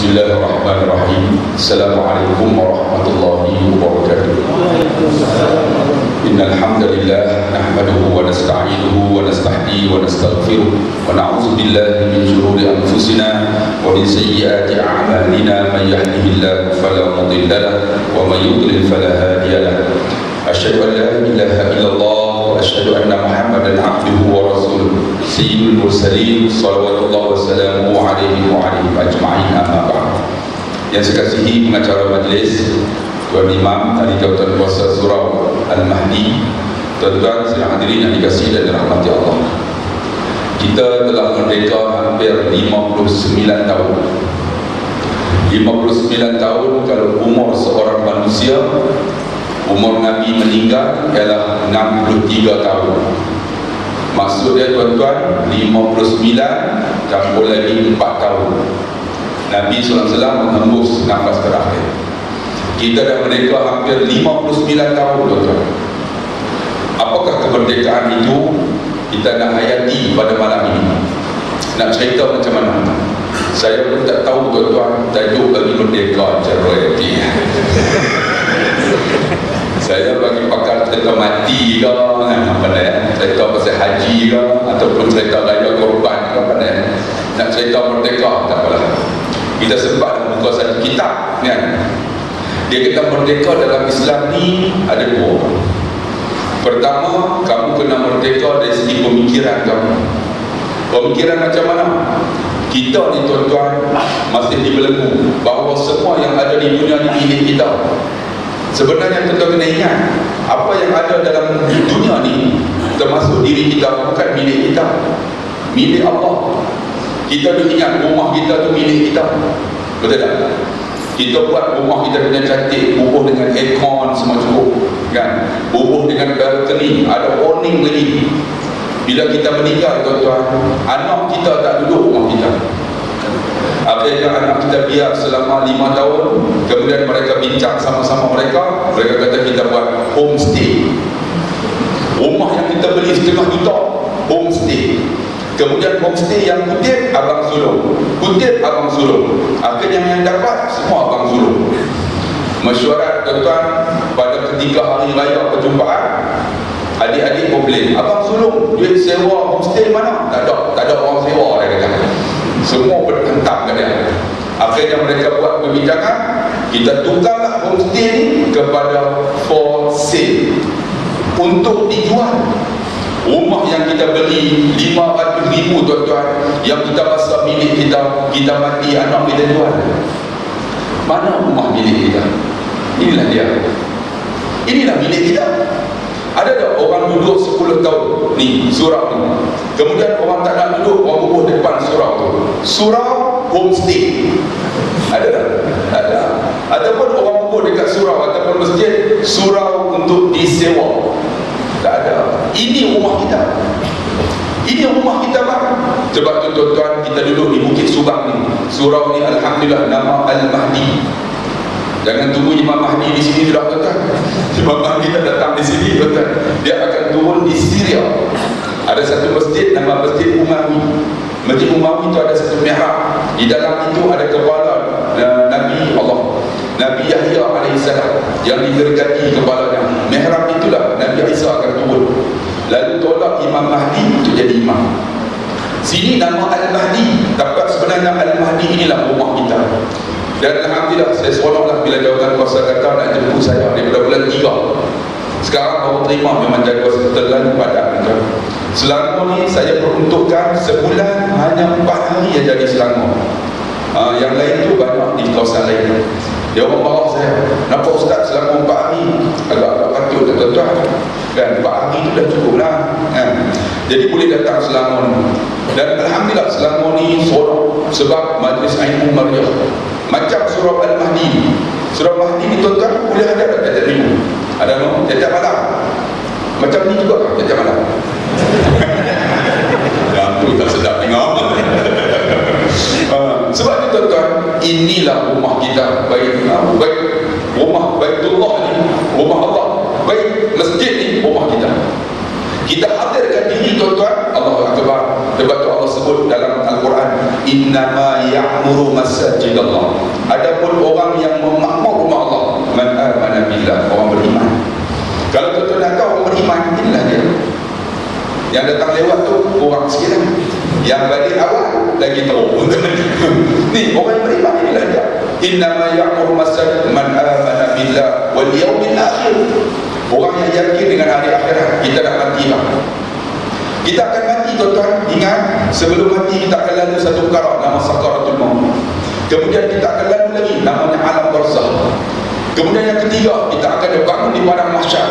Bismillahirrahmanirrahim. Assalamualaikum warahmatullahi wabarakatuh. Innal hamdalillah nahmaduhu wa nasta'inuhu wa nastahdihi wa nastaghfiruh wa na'udzu billahi min shururi anfusina wa min sayyiati a'malina. Man yahdihillahu fala mudilla lahu wa man yudlil fala hadiya lahu. Asyhadu an la ilaha illallah wa asyhadu anna Muhammadan 'abduhu wa rasuluh. Sayyidul mursalin sallallahu wasallamu alaihi wa alihi ajma'in, amma ba'd. Yang saya kasihi pengacara majlis, Tuan Imam Ahli Jawatan Kuasa Surau Al-Mahdi, tuan-tuan sedang hadirin yang dikasihi dan dirahmati Allah. Kita telah merdeka hampir 59 tahun. 59 tahun kalau umur seorang manusia. Umur Nabi meninggal ialah 63 tahun. Maksudnya tuan-tuan, 59 campur lagi 4 tahun. Nabi SAW menghembus nafas terakhir. Kita dah merdeka hampir 59 tahun, tuan-tuan. Apakah kemerdekaan itu kita nak hayati pada malam ini? Nak cerita macam mana? Saya pun tak tahu, tuan-tuan, tajuk bagi merdeka cara hayati. Saya bagi pakar cerita mati ke, pandai. Cerita pasal haji ke, ataupun cerita raya korban ke, pandai. Nak cerita merdeka, tak apalah. Kita sempat buka satu kitab, kan? Dia kata merdeka dalam Islam ni ada dua. Pertama, kamu kena merdeka dari segi pemikiran kamu. Pemikiran macam mana? Kita ni, tuan-tuan, masih dibelenggu bahawa semua yang ada di dunia ni milik kita. Sebenarnya tuan-tuan kena ingat, apa yang ada dalam dunia ni, termasuk diri kita, bukan milik kita, milik Allah. Kita tu ingat rumah kita tu milik kita, betul tak? Kita buat rumah kita dengan cantik, bubuh dengan aircon semua cukup, kan? Bubuh dengan balcony, ada awning lagi. Bila kita meninggal, tuan-tuan, anak kita tak duduk rumah kita. Akhirnya anak kita biar selama 5 tahun, kemudian mereka bincang sama-sama mereka kata kita buat homestay. Rumah yang kita beli setengah juta, homestay. Kemudian homestay yang kutip abang sulung, kutip abang sulung. Akhirnya yang dapat semua abang sulung. Mesyuarat, tuan-tuan, pada ketika hari raya perjumpaan, adik-adik komplain, abang sulung duit sewa homestay mana? Tak ada orang sewa, dia kata. Semua berhentam ke dia. Akhirnya mereka buat perbincangan, kita tukarlah homestay ni kepada for sale, untuk dijual. Rumah yang kita beli 500,000, tuan-tuan, yang kita rasa milik kita mati, anak kita jual. Mana rumah milik kita? Inilah dia. Inilah milik kita. Ada tak orang duduk 10 tahun ni, surau ni, kemudian orang tak nak duduk, orang bubuh depan surau tu, surau homestay? Ada tak? Tak ada. Ataupun orang bubuh dekat surau ataupun masjid, surau untuk disewa? Tak ada. Ini rumah kita. Ini rumah kita, bang. Sebab tu, tuan-tuan, kita duduk di Bukit Subang ni. Surau ni alhamdulillah nama Al-Mahdi. Jangan tunggu Imam Mahdi di sini sudah, tuan-tuan. Imam Mahdi tak datang di sini, tuan-tuan. Dia akan turun di Syria. Ada satu masjid nama Masjid Umawi. Masjid Umawi itu ada satu mihrab. Di dalam itu ada kepala Nabi Allah, Nabi Yahya alaihissalam, yang digergaji kepalanya. Mihrab itulah Nabi Isa akan turun. Lalu tolak Imam Mahdi untuk jadi imam. Sini nama Al-Mahdi, tapi sebenarnya Al-Mahdi inilah rumah kita. Dan alhamdulillah, saya seronoklah bila jawatan kuasa kata nak jemput saya daripada bulan 3. Sekarang baru terima, memang jadual terlalu padat. Selangor ni saya peruntukkan sebulan hanya 4 hari saja di Selangor. Yang lain tu banyak di kawasan lain. Dia orang marah saya, nampak Ustaz Selangor 4 hari? Agak patut, tuan-tuan. Dan 4 hari tu dah cukup lah, kan? Jadi boleh datang Selangor ni. Dan alhamdulillah Selangor ni seronok sebab majlis ilmu Maryam. Macam surau Al-Mahdi. Surau Mahdi ni, tuan-tuan, boleh ada tak tiap-tiap minggu? Ada no? Tiap-tiap malam. Macam ni juga kan, tiap-tiap malam. Yang tu tak sedap tengok. Sebab itu, tuan-tuan, inilah rumah kita. Baik rumah Baitullah ni, rumah Allah. Baik masjid ni, rumah kita. Kita hadirkan diri, tuan-tuan, Allahu Akbar. Sebab tu Allah sebut dalam Al-Quran, innama ya'muru masajidallah. Adapun orang yang memakmur rumah Allah, man amana billah, orang beriman. Kalau tuan-tuan nak tahu orang beriman, inilah dia. Yang datang lewat tu orang sikit lah. Yang balik awal lagi tahu. Ni orang yang beriman, inilah dia. Innama ya'muru masajid man amana billah wal yawmil akhir. Orang yang yakin dengan hari akhirat. Kita nak mati lah. Kita akan mati, tuan-tuan. Ingat, sebelum mati kita akan lalu satu perkara, nama sakaratul maut. Kemudian kita akan lalu lagi, namanya alam barzakh. Kemudian yang ketiga, kita akan dibangun di padang mahsyar.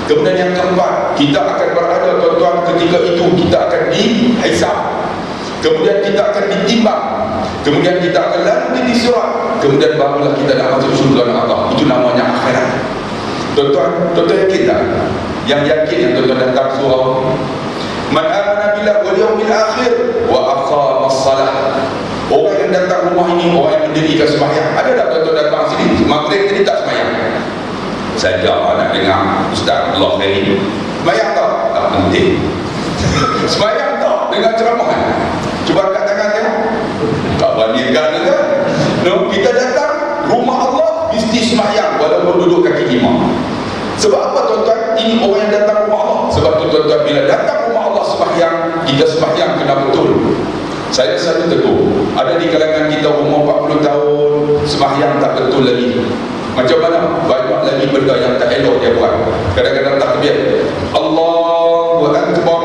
Kemudian yang keempat, kita akan berada, tuan-tuan, ketika itu kita akan dihisab. Kemudian kita akan ditimbang. Kemudian kita akan lalu di surat. Kemudian barulah kita nak masuk syurga Allah. Itu namanya akhirat. Tuan-tuan yakin tak? Yang yakin yang tuan-tuan datang surah man amana billah wal yawmil akhir wa aqama as-salah. Orang yang datang rumah ini, orang yang mendirikan sembahyang. Ada tak tuan-tuan datang sini maghrib tadi tak sembahyang? Saja nak dengar Ustaz Allah Khairi. Sembahyang tak? Tak penting. Sembahyang tak? Dengar ceramahan. Cuba angkat tangan tengok. Tak berani kan? No, kita datang rumah Allah mesti sembahyang walaupun duduk kaki imam. Sebab apa, tuan-tuan? Ini orang yang datang rumah Allah. Sebab tu, tuan-tuan, bila datang rumah Allah sembahyang, kita sembahyang kena betul. Saya selalu tegur, ada di kalangan kita umur 40 tahun sembahyang tak betul lagi. Macam mana? Banyak lagi benda yang tak elok dia buat. Kadang-kadang takbir Allahu Akbar,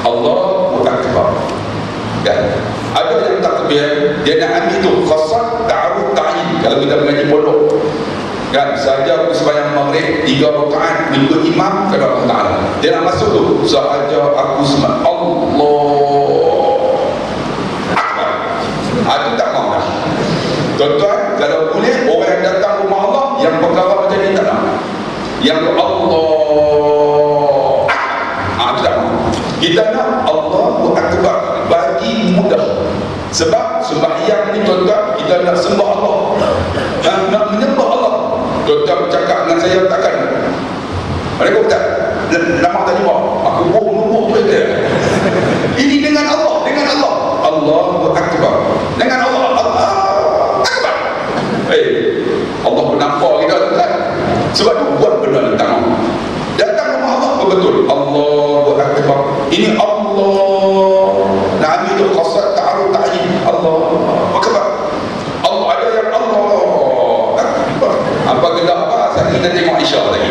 Allahu Akbar. Dan ada yang takbir, dia nak ambil tu khasat ta'aruf ta'in. Kalau kita mengaji pondok kan, sahaja aku sembahyang maghrib 3 rakaat mengikut imam kepada Allah Ta'ala, dia nak masuk tu sahaja aku sembahyang Allah Akbar. Itu tak mahu dah, tuan-tuan. Kalau boleh orang yang datang rumah Allah yang perkara macam ni tak nak. Yang Allah Akbar, itu tak mahu. Kita nak Allahu Akbar, bagi mudah. Sebab sembahyang ni, tuan-tuan, kita nak sembah Allah, nak menyembah Allah. Tuan-tuan bercakap dengan saya takkan mereka tak lama tak jumpa, aku nubuh mereka. Ini dengan Allah, Allahu Akbar, dengan Allah, Allah Akbar. Allah bernampak kita, tuan. Sebab tu buat benda ni tak mahu. Datang rumah Allah betul, Allahu Akbar. Ini Allah nak ambil tu khasat ta'aruf ta'yin, Allah Akbar. Allah ada yang Allah Akbar. Apa gedak apa? Saya kita tengok Isya lagi.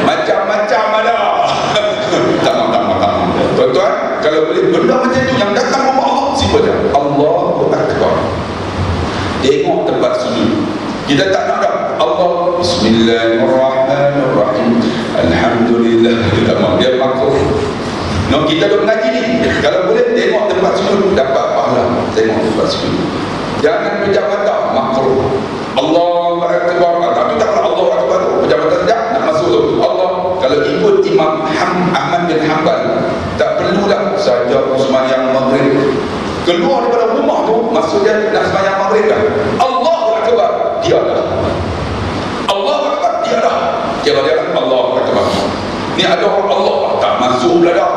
Macam-macam ada. Tak mahu. Tuan-tuan, kalau boleh benda macam tu yang datang rumah Allah, simpan je Allahu Akbar. Tengok tempat sujud. Kita tak nak dah Allah Bismillahirrahmanirrahim, Alhamdulillah. Kita mahu, dia makruh. No, kita duk mengaji ni, kalau boleh tengok tempat sujud, dapat pahala. Tengok tempat sujud. Jangan pejam mata, makruh. Allahu Akbar. Tapi tak nak Allahu Akbar tu pejam mata sekejap, nak masuk tu Allah. Kalau ikut Imam Ahmad bin Hanbal, tak perlulah saja sembahyang maghrib, keluar daripada rumah tu, masuk dia nak sembahyang maghrib dah, Allahu Akbar, dia dah Allahu Akbar, dia dah kira dia Allahu Akbar. Ni ada orang Allah tak masuk pula dah,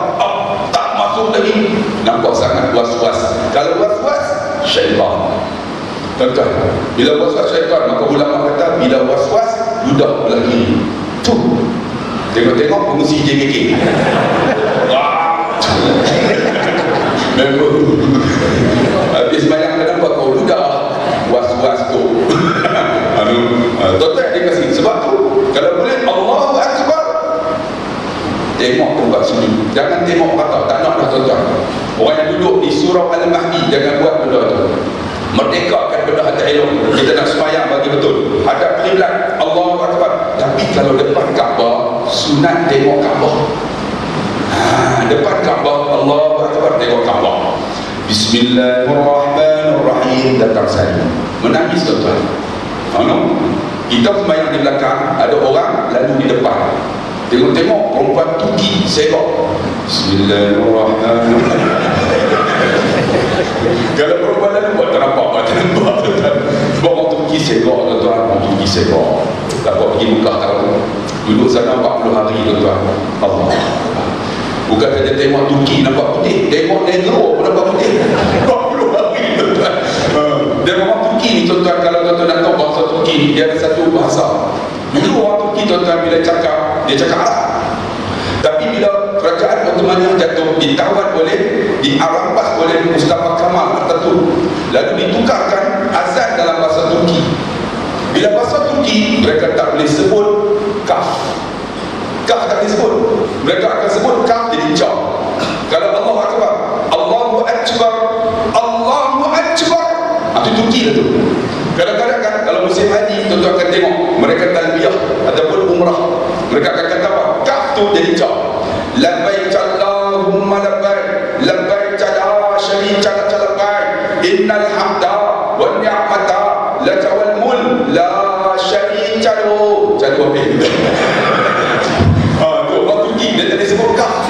tak masuk lagi, nampak sangat was-was. Kalau was-was, syaitan. Tuan-tuan, bila was-was syaitan, maka ulama kata bila was-was ludah lagi tu. Tengok-tengok pengusi JKK. Memang habis banyak kenapa kau ludah was-was tu. Tuan-tuan dia kasih. Sebab tu kalau boleh Allahu Akbar, tengok tempat sujud. Jangan tengok kata, tak nak dah, tuan-tuan. Orang yang duduk di surau Al-Mahdi jangan buat benda tu. Merdekakan benda tak elok. Kita nak sembahyang bagi betul, hadap kiblat, Allahu Akbar. Tapi kalau depan Kaabah, sunat tengok Kaabah. Depan Kaabah, Allahu Akbar, tengok Kaabah. Bismillahirrahmanirrahim, datang saya menangis, tuan-tuan. Kita sembahyang di belakang, ada orang lalu di depan. Tengok-tengok perempuan Turki segok. Bismillahirrahmanirrahim. Kalau perempuan lalu buat tak nampak, tuan-tuan. Sebab orang Turki segok, tuan-tuan. Orang Turki segok. Tak buat pergi Mekah tahun duduk sana 40 hari, tuan-tuan. Allah. Bukan saja tengok Turki nampak putih, tengok Negro pun nampak putih. 20 hari tuan-tuan. Dan orang Turki ni tuan-tuan, kalau tuan-tuan nak tahu bahasa Turki ni, dia ada satu bahasa. Dulu orang Turki tuan-tuan bila cakap, dia cakap Arab. Tapi bila kerajaan Ottoman jatuh, ditawan oleh, diarampas oleh Mustafa Kemal Atatürk, lalu ditukarkan azan dalam bahasa Turki. Bila bahasa Turki, mereka tak boleh sebut kaf. Kaf tak disebut. Mereka akan sebut kaf jadi jam. Kalau Allahu Akbar, Allahu Akbar, Allahu Akbar, itu Turki lah tu. Kadang-kadang kan, kalau musim haji, tuan-tuan akan tengok mereka talbiyah ataupun umrah, mereka akan kata apa? Kaf tu jadi jam. Labbaik Allahumma labbaik, labbaik la syarika lak labbaik, innal hamda wan ni'mata laka wal mulk la syarika lahu. Jadi apa? Dia tak disebut kaf,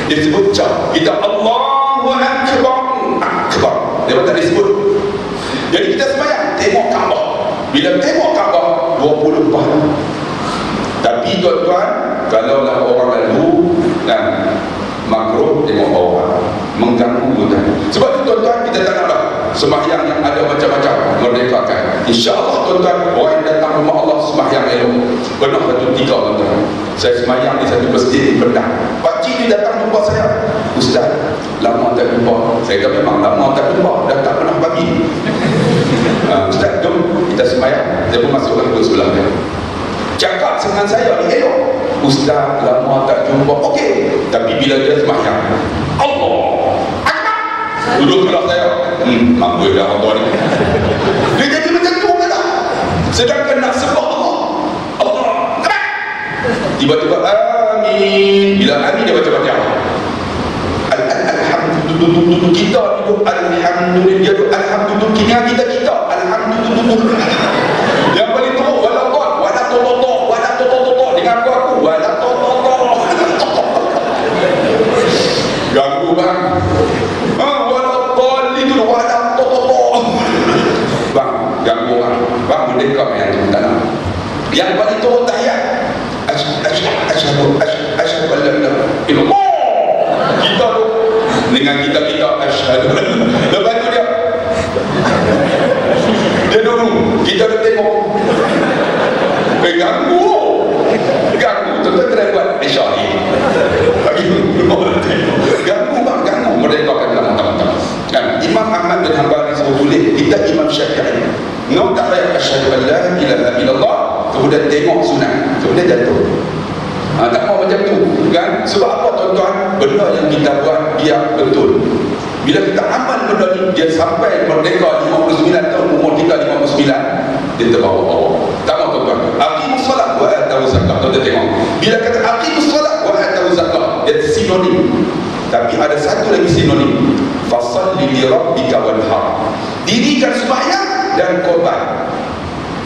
dia sebut jam. Kita Allahu Akbar, Akbar, dia tak disebut. Jadi kita sembahyang tengok Kaabah. Bila tengok Kaabah 20 pahala. Tapi tuan-tuan, kalaulah orang lalu dan makruh tengok orang, mengganggu tuan. Sebab itu tuan-tuan, kita tak naklah sembahyang yang ada macam-macam, merdekakan. InsyaAllah tuan-tuan, orang yang datang rumah Allah sembahyang elok. Pernah satu tiga tuan-tuan, saya sembahyang di satu masjid di Penang. Pakcik ni datang jumpa saya, Ustaz, lama tak jumpa. Saya kata memang lama tak jumpa, dah tak pernah bagi. Ustaz, jom kita sembahyang. Dia pun masuklah ke sebelah dia, cakap dengan saya ni elok. Ustaz, lama tak jumpa. Okey, tapi bila dia sembahyang, Allah Akbar, duduk sebelah saya, mampu dah orang tua ni. Dia jadi macam tu lah. Sedangkan nak sembah Allah, Allah Akbar, tiba-tiba amin. Bila amin dia baca Fatihah. Alhamdulillah, kita duduk alhamdulillah, dia duduk alhamdulillah, kita alhamdulillah. Yang paling teruk wala toto dengan aku wala toto. Ganggu bang. Wala toli tu wala toto. Bang, ganggu bang. Bang merdeka yang tu tak nak. Yang paling teruk tahiyat. Asyhadu an la ilaha illallah. Kita tu dengan kita asyhadu. Lepas tu dia dulu, kita dah tengok. Ganggu, tuan-tuan kena buat Isya ni. Ganggu bang, ganggu. Mereka akan bilang mentang-mentang. Imam Ahmad bin Hanbal disebut boleh, kita Imam Syafi'i. No, tak payah asyhadu an la ilaha illallah, kemudian tengok sunat, kemudian jatuh. Tak mau macam tu kan? Sebab apa tuan-tuan? Benda yang kita buat dia betul. Bila kita amal benda ni, dia sampai merdeka 59 tahun, umur kita 59, dia terbawa-bawa. Tak mau tuan-tuan. Aqimus solat wa atau zakat. Tuan-tuan tengok, bila kata aqimus solat wa atau zakat, dia sinonim. Tapi ada satu lagi sinonim, fasalli li rabbika wanhar, dirikan sembahyang dan korban.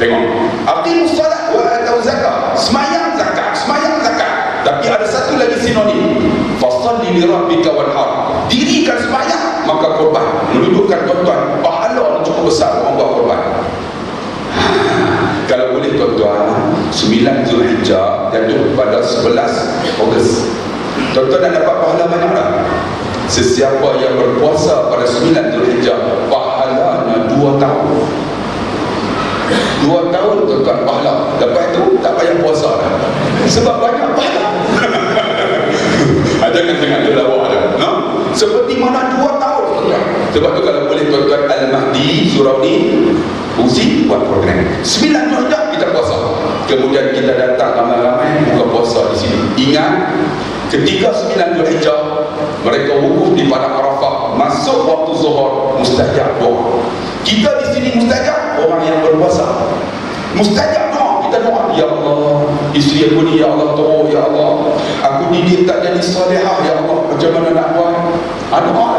Tengok, aqimus solat wa atau zakat, sembahyang zakat, sembahyang zakat. Tapi ada satu lagi sinonim, fasalli li rabbika wanhar, dirikan sembahyang maka korban. Menunjukkan tuan-tuan, pahala yang cukup besar orang buat korban. Kalau boleh tuan-tuan, 9 Zulhijjah jatuh pada 11 Ogos. Tuan-tuan nak dapat pahala banyak tak? Sesiapa yang berpuasa pada 9 Zulhijjah, pahalanya 2 tahun. 2 tahun tuan-tuan pahala. Lepas itu tak payah puasa dah, sebab banyak pahala. Jangan terlalu ada, no? Seperti mana 2 tahun tuan-tuan. Sebab tu kalau boleh tuan-tuan, Al-Mahdi surau ni uji buat program 9 Zulhijjah kita puasa, kemudian kita datang ramai-ramai buka puasa di sini. Ingat, ketika 9 Zulhijjah mereka wukuf di padang Arafah, masuk waktu zuhur, mustajab doa. Kita di sini mustajab, orang yang berpuasa mustajab doa. Kita doa, ya Allah, isteri aku ni ya Allah teruk, ya Allah, aku didik tak jadi salihah, ya Allah, macam mana nak buat? Doa.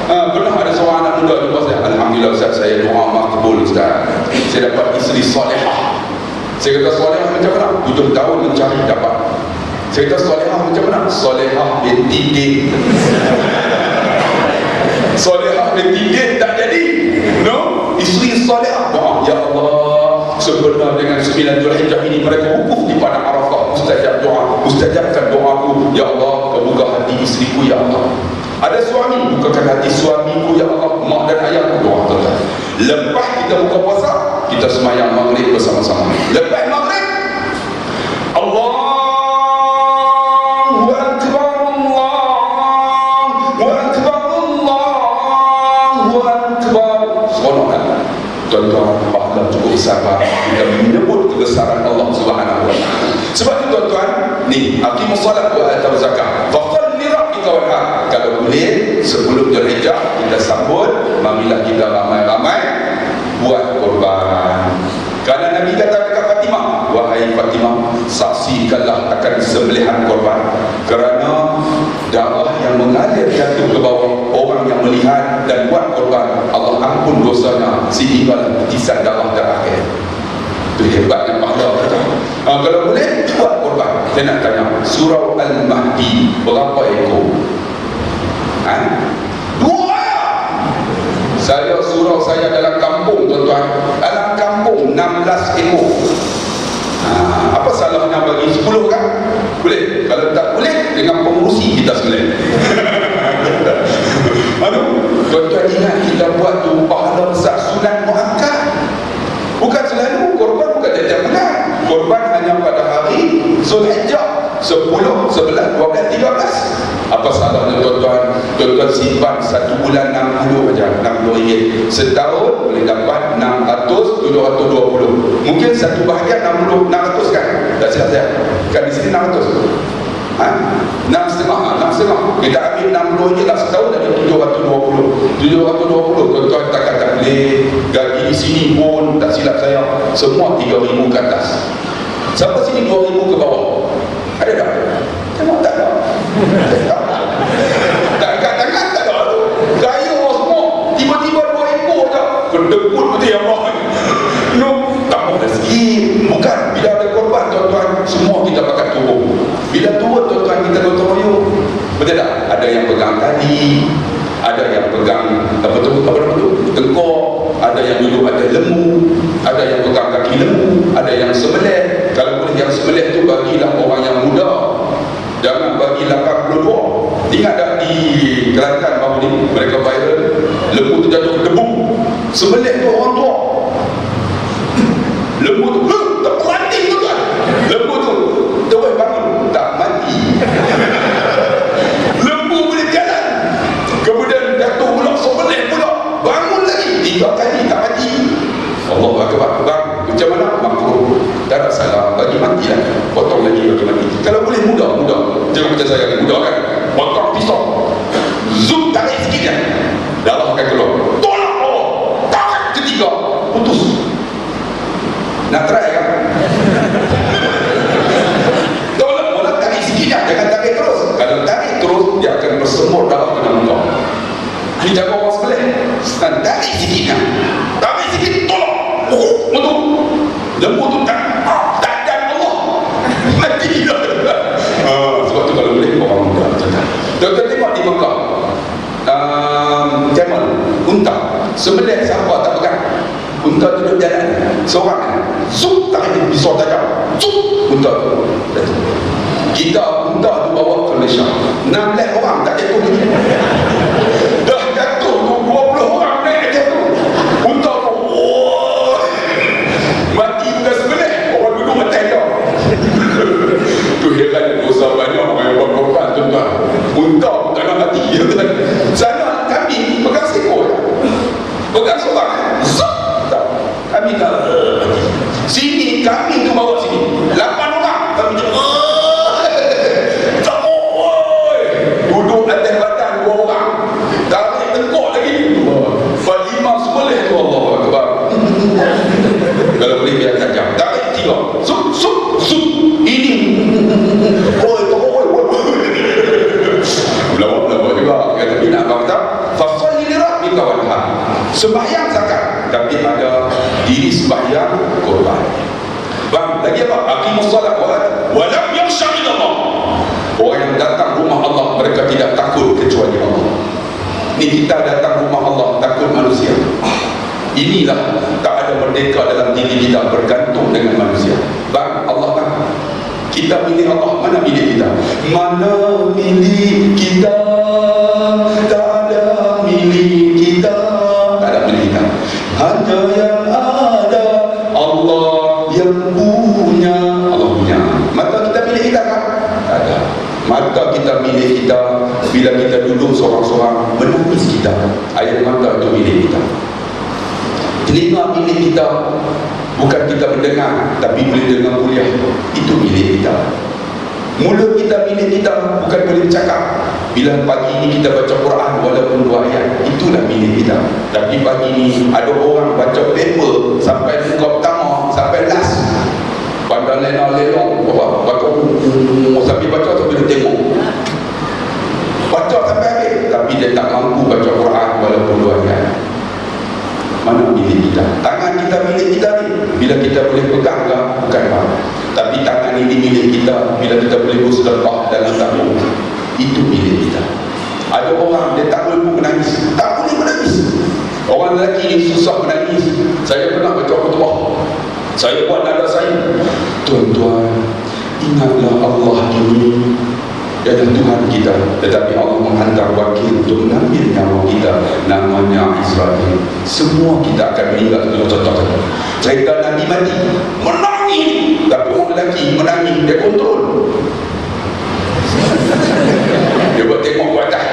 Pernah ada seorang anak muda jumpa saya, alhamdulillah Ustaz, saya doa makbul Ustaz, saya dapat isteri salihah. Saya kata salihah macam mana? 7 tahun mencari dapat. Saya kata salihah macam mana? Salihah binti din. Salihah binti din tak jadi, no? Isteri salihah doa, ya Allah, sempurna dengan 9 Zulhijjah ini mereka wukuf di padang Arafah, mustajab doa, mustajabkan doaku, ya Allah, kau buka hati isteriku ya Allah. Ada suami, bukakan hati suamiku ya Allah, mak dan ayahku, doa tuan-tuan. Lepas kita buka puasa, kita semayang maghrib bersama-sama. Lepas maghrib, Allahu Akbar, Allahu Akbar, Allahu Akbar. Seronok kan? Tuan-tuan, pahala cukup sabar kita menyebut kebesaran Allah Subhanahu wa ta'ala. Sebab itu tuan-tuan, ni aqimus salat wa atuz zakat. Faqalli rabbika wanhar. Kalau boleh sebelum Zulhijjah kita sambut, marilah kita ramai-ramai buat korban. Kerana Nabi kata dekat Fatimah, wahai Fatimah, saksikanlah akan sembelihan korban, kerana darah yang mengalir jatuh ke bawah orang yang melihat dan buat korban, Allah ampun dosanya sehingga titisan darah terakhir. Itu hebatnya pahala kita. Kalau boleh buat korban. Saya nak tanya, surau Al-Mahdi berapa ekor? 2 ayat. Surau saya dalam kampung tuan-tuan, dalam kampung 16 ekor. Apa salahnya bagi 10 kan? Boleh. Kalau tak boleh, dengan pengurusi kita sembelih. Tuan-tuan ingat kita buat tu pahala besar, sunat muakkad. Bukan selalu korban, bukan tiap bulan. Korban hanya pada hari Zulhijjah 10, 11, 12, 13. Apa salahnya tuan-tuan? Tuan-tuan simpan 1 bulan 60 saja, RM60. Setahun boleh dapat 600, 720. Mungkin satu bahagian 60, 600 kan? Tak silap saya. Kan di sini 600. 6,5. Kita ambil RM60 lah setahun, ada 720. 720 tuan-tuan tak boleh. Gaji di sini pun tak silap saya semua 3,000 ke atas. Sampai sini 2,000 ke bawah. Ada tak? Tengok tak ada. Tak ada. Gaya orang semua tiba-tiba 2 ekor tak kedebut betul ya Allah. Tak mau rezeki. Bukan. Bila ada korban tuan-tuan, semua kita pakai turun. Bila turun tuan-tuan, kita gotong royong. Betul tak? Ada yang pegang tali, ada yang pegang apa tu? Tengkok, ada yang duduk atas lembu, ada yang pegang kaki lembu, ada yang sembelih. Kalau boleh yang sembelih tu bagilah orang yang muda. Jangan bagi 82. Ingat tak di Kelantan baru ni mereka viral, lembu tu jatuh ke debu, sembelih tu orang tua. Lembu tu terperanting tu kan. Lembu tu terus bangun, tak mati. Lembu boleh jalan. Kemudian jatuh pula, sembelih pula, bangun lagi 3 kali tak mati. Allahu Akbar. Macam mana? Makruh. Tak ada salah, bagi mati lah. Potong lagi bagi mati. Kalau boleh mudah. Jangan macam saya kan, mudah kan. Potong pisau, zoom, tarik sikit kan, darah akan keluar. Tolak bawah, tarik ketiga, putus. Nak try kan? Tolak bola, tarik sikit kan, jangan tarik terus. Kalau tarik terus, dia akan bersemur darah kena muka. Ini jaga orang sebelah. Tarik sikit kan, tarik sikit, tolak. Betul. Lembu tu tak dan Allah mati dah. Sebab tu kalau boleh orang muda. Tuan-tuan tengok di Mekah, camel, unta, sembelih siapa tak pegang. Unta duduk jalan seorang, zup, tarik pisau tajam, zup, unta tu jatuh. Kita unta tu bawa ke Malaysia, 16 orang tak jatuh lagi. Dah jatuh tu 20 orang naik jatuh. Unta tu mati bukan sembelih, orang duduk atas dia. Tu heran, dosa banyak orang yang buat korban tuan-tuan. Unta pun tak nak mati. Sana kami pegang sekor, pegang seorang, zup, kami tak mati. Sini kami tu bawa sini 8 orang, kami duduk atas badan 2 orang, tarik tengkok lagi. Falimah sembelih tu Allahu Akbar. Kalau boleh biar tajam, tarik 3, zup. Ini Lama-lama juga. Kata dia nak kata fasalli li rabbika wanhar, sembahyang zakat, tapi ada diri sembahyang korban. Bang, lagi apa? Aqimus salat wa lam yakhsha illallah. Orang yang datang rumah Allah, mereka tidak takut kecuali Allah. Ni kita datang rumah Allah takut manusia. Inilah tak ada merdeka dalam diri kita, bergantung dengan manusia. Bang, Allah kan, Kita milik Allah. Mana milik kita? Mana milik kita? Tak ada milik kita. Tak ada milik kita. Hanya yang ada Allah yang punya. Allah punya. Mata kita milik kita kan? Tak ada. Mata kita milik kita bila kita duduk seorang-seorang menangis kita. Air mata itu milik kita. Telinga milik kita. Bukan kita mendengar, tapi boleh dengar kuliah. Itu milik kita. Mulut kita milik kita, bukan boleh bercakap. Bila pagi ini kita baca Quran walaupun 2 ayat, itulah milik kita. Tapi pagi ini ada orang baca paper sampai muka pertama, sampai last. Pandang lelong, baca sambil baca sambil dia tengok. Baca sampai habis, tapi dia tak mampu baca Quran walaupun 2 ayat. Mana milik kita? Tangan kita milik kita ni. Bila kita boleh pegang lah, bukan apa. Tapi tangan ini milik kita. Bila kita boleh bersedekah dalam tabung, itu milik kita. Ada orang dia tak boleh menangis, tak boleh menangis. Orang lelaki ni susah menangis. Saya pernah baca khutbah, saya buat nada saya, tuan-tuan, ingatlah Allah ini adalah Tuhan kita, tetapi Allah menghantar wakil untuk mengambil nyawa kita, namanya Israel. Semua kita akan meninggal. Contoh-contoh cerita Nabi mati, menangis, tapi orang lelaki menangis, dia kontrol. Dia buat tengok ke atas,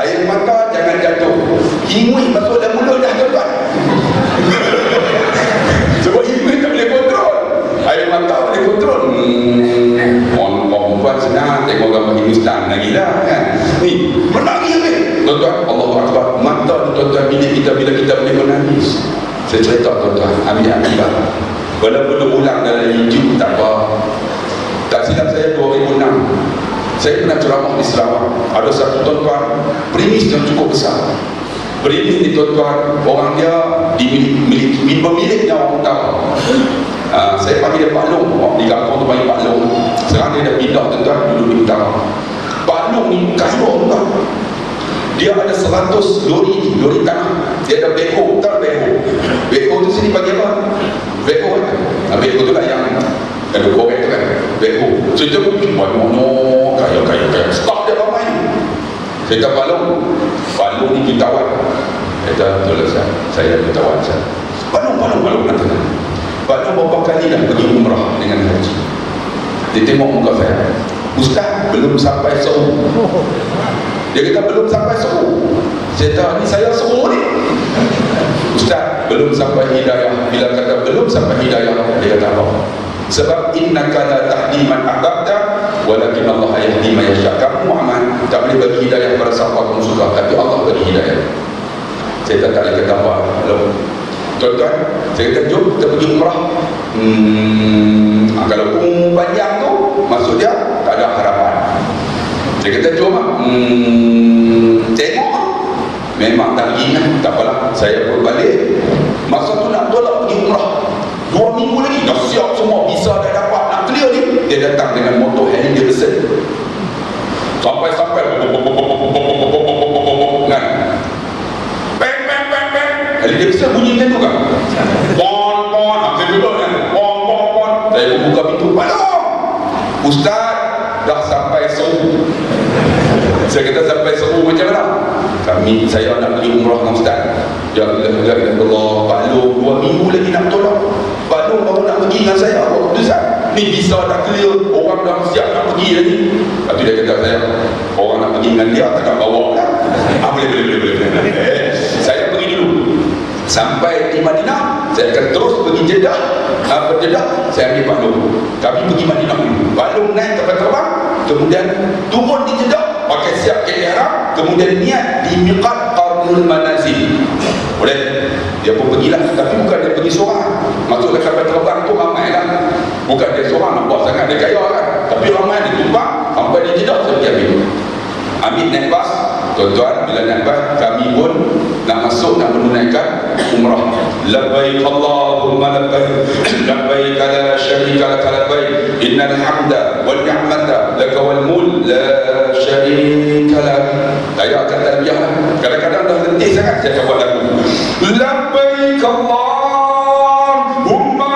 air mata jangan jatuh, hingui masuk dalam mulut dah tuan-tuan. Sebab hingui tak boleh kontrol, air mata boleh kontrol. Orang senang tengok gambar Hindustan lagi lah kan. Ni menangis ni tuan-tuan, Allahu Akbar. Mata ni tuan-tuan milik kita bila kita boleh menangis. Saya cerita tuan-tuan, ambil lah. Walaupun ulang dalam YouTube tak apa. Tak silap saya 2006 saya pernah ceramah di Sarawak. Ada satu tuan-tuan premis yang cukup besar. Premis ni tuan-tuan, orang dia pemiliknya orang utama. Saya panggil dia Pak Long. Di kampung tu panggil Pak Long. Sekarang dia dah pindah tuan-tuan, duduk di utara. Pak Long ni kaya tuan. Dia ada 100 lori tanah. Dia ada beko, tak beko. Beko tu sini panggil apa? Beko kan? Beko tu lah yang ada korek tu kan? Beko. So dia pun kaya. Stop dia ramai. Saya kata Pak Long ni jutawan. Dia kata betul lah saya jutawan saya. Pak Long nak tenang. Pak Long berapa kali dah pergi umrah dengan haji. Dia tengok muka saya, Ustaz belum sampai suruh. Dia kata belum sampai suruh. Saya kata ni saya suruh ni. Ustaz belum sampai hidayah. Bila kata belum sampai hidayah, dia kata apa? Sebab innaka la tahdi man ahbabta walakin Allah yahdi man yasha. Kamu Muhammad tak boleh bagi hidayah kepada siapa kamu suka, tapi Allah bagi hidayah. Saya tak boleh kata apa. Tuan-tuan, saya kata jom kita pergi umrah. Kalau panjang tu, maksud dia tak ada harapan. Saya kata jom tengok. Memang tak pergi kan, tak apalah. Saya berbalik. Masa tu nak tolak pergi umrah, 2 minggu lagi dah siap semua, visa dah dapat, nak clear ni. Dia datang dengan motor heli, dia besen. Sampai kan, jadi dia bisa bunyi macam tu kan? Pon, saya duduk kan? Pon. Saya buka pintu, Palong! Ustaz, dah sampai suruh. Saya kata sampai suruh macam mana? Saya nak pergi umrah dengan Ustaz. Ya Allah, Pak Long 2 minggu lagi nak tolak. Pak Long baru nak pergi dengan saya. Apa Ustaz? Ni visa dah clear, orang dah siap nak pergi lagi. Lepas tu dia kata saya, orang nak pergi dengan dia, tak nak bawa lah. Boleh. Saya pergi dulu. Sampai di Madinah, saya akan terus pergi Jeddah. Saya ambil Pak Long. Kami pergi Madinah dulu. Pak Long naik kapal terbang, kemudian turun di Jeddah, pakai siap kain ihram, kemudian niat di miqat Qarnul Manazil. Boleh? Dia pun pergilah, tapi bukan dia pergi seorang. Maksudnya kapal terbang tu ramai lah. Bukan dia seorang, nampak sangat dia kaya kan. Tapi ramai dia tumpang, sampai di Jeddah saya pergi ambil naik bas. Tuan-tuan, bila naik bas, kami pun nak masuk, nak menunaikan umrah. Labbaik Allahumma labbaik, labbaik la syarika laka labbaik, innal hamda wal ni'mata laka wal mulk la syarika lak. Saya akan talbiyah. Kadang-kadang dah letih sangat saya buat lagu. Labbaik Allahumma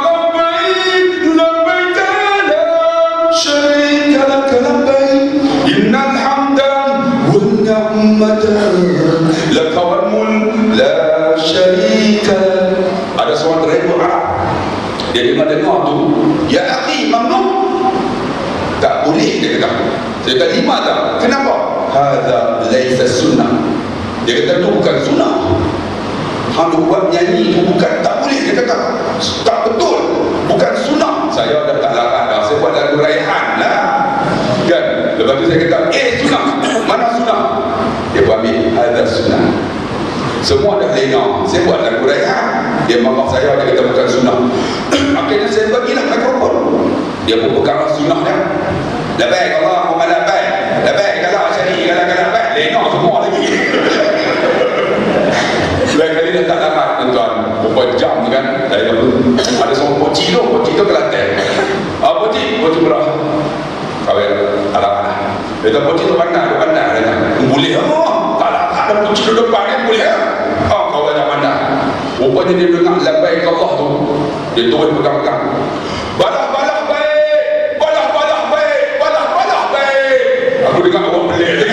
labbaik, labbaik la syarika orang Arab. Dia dengar tu, ya akhi mamnu, tak boleh dia kata. Saya kata 5 tak. Kenapa? Hadza laisa sunnah. Dia kata tu bukan sunnah. Hang buat nyanyi tu bukan, tak boleh. Dia kata tak betul, bukan sunnah. Saya dah tak larang dah, saya buat lagu Raihan lah kan. Lepas tu saya kata sunnah, mana sunnah? Dia pun ambil hadza sunnah. Semua dah lena, saya buat lagu Raihan. Dia marah saya, dia kata bukan sunnah. Akhirnya saya bagilah mikrofon. Dia pun pegang sunnah dia. Labbaik Allahumma labbaik, labbaik kalau syari kalau labbaik, lena semua lagi. Lain kali dah tak dapat tuan-tuan, berapa jam kan. Saya ada seorang pocik tu Kelantan. Pocik berah kawin alang-alang. Dia kata pocik tu pandai. Dia kata boleh tak lah, ada pocik tu depan kan boleh kawan dah pandai. Rupanya dia dengar labbaik Allah tu, dia terus pegang-pegang, balah baik, balah baik. Aku dengar orang pelik.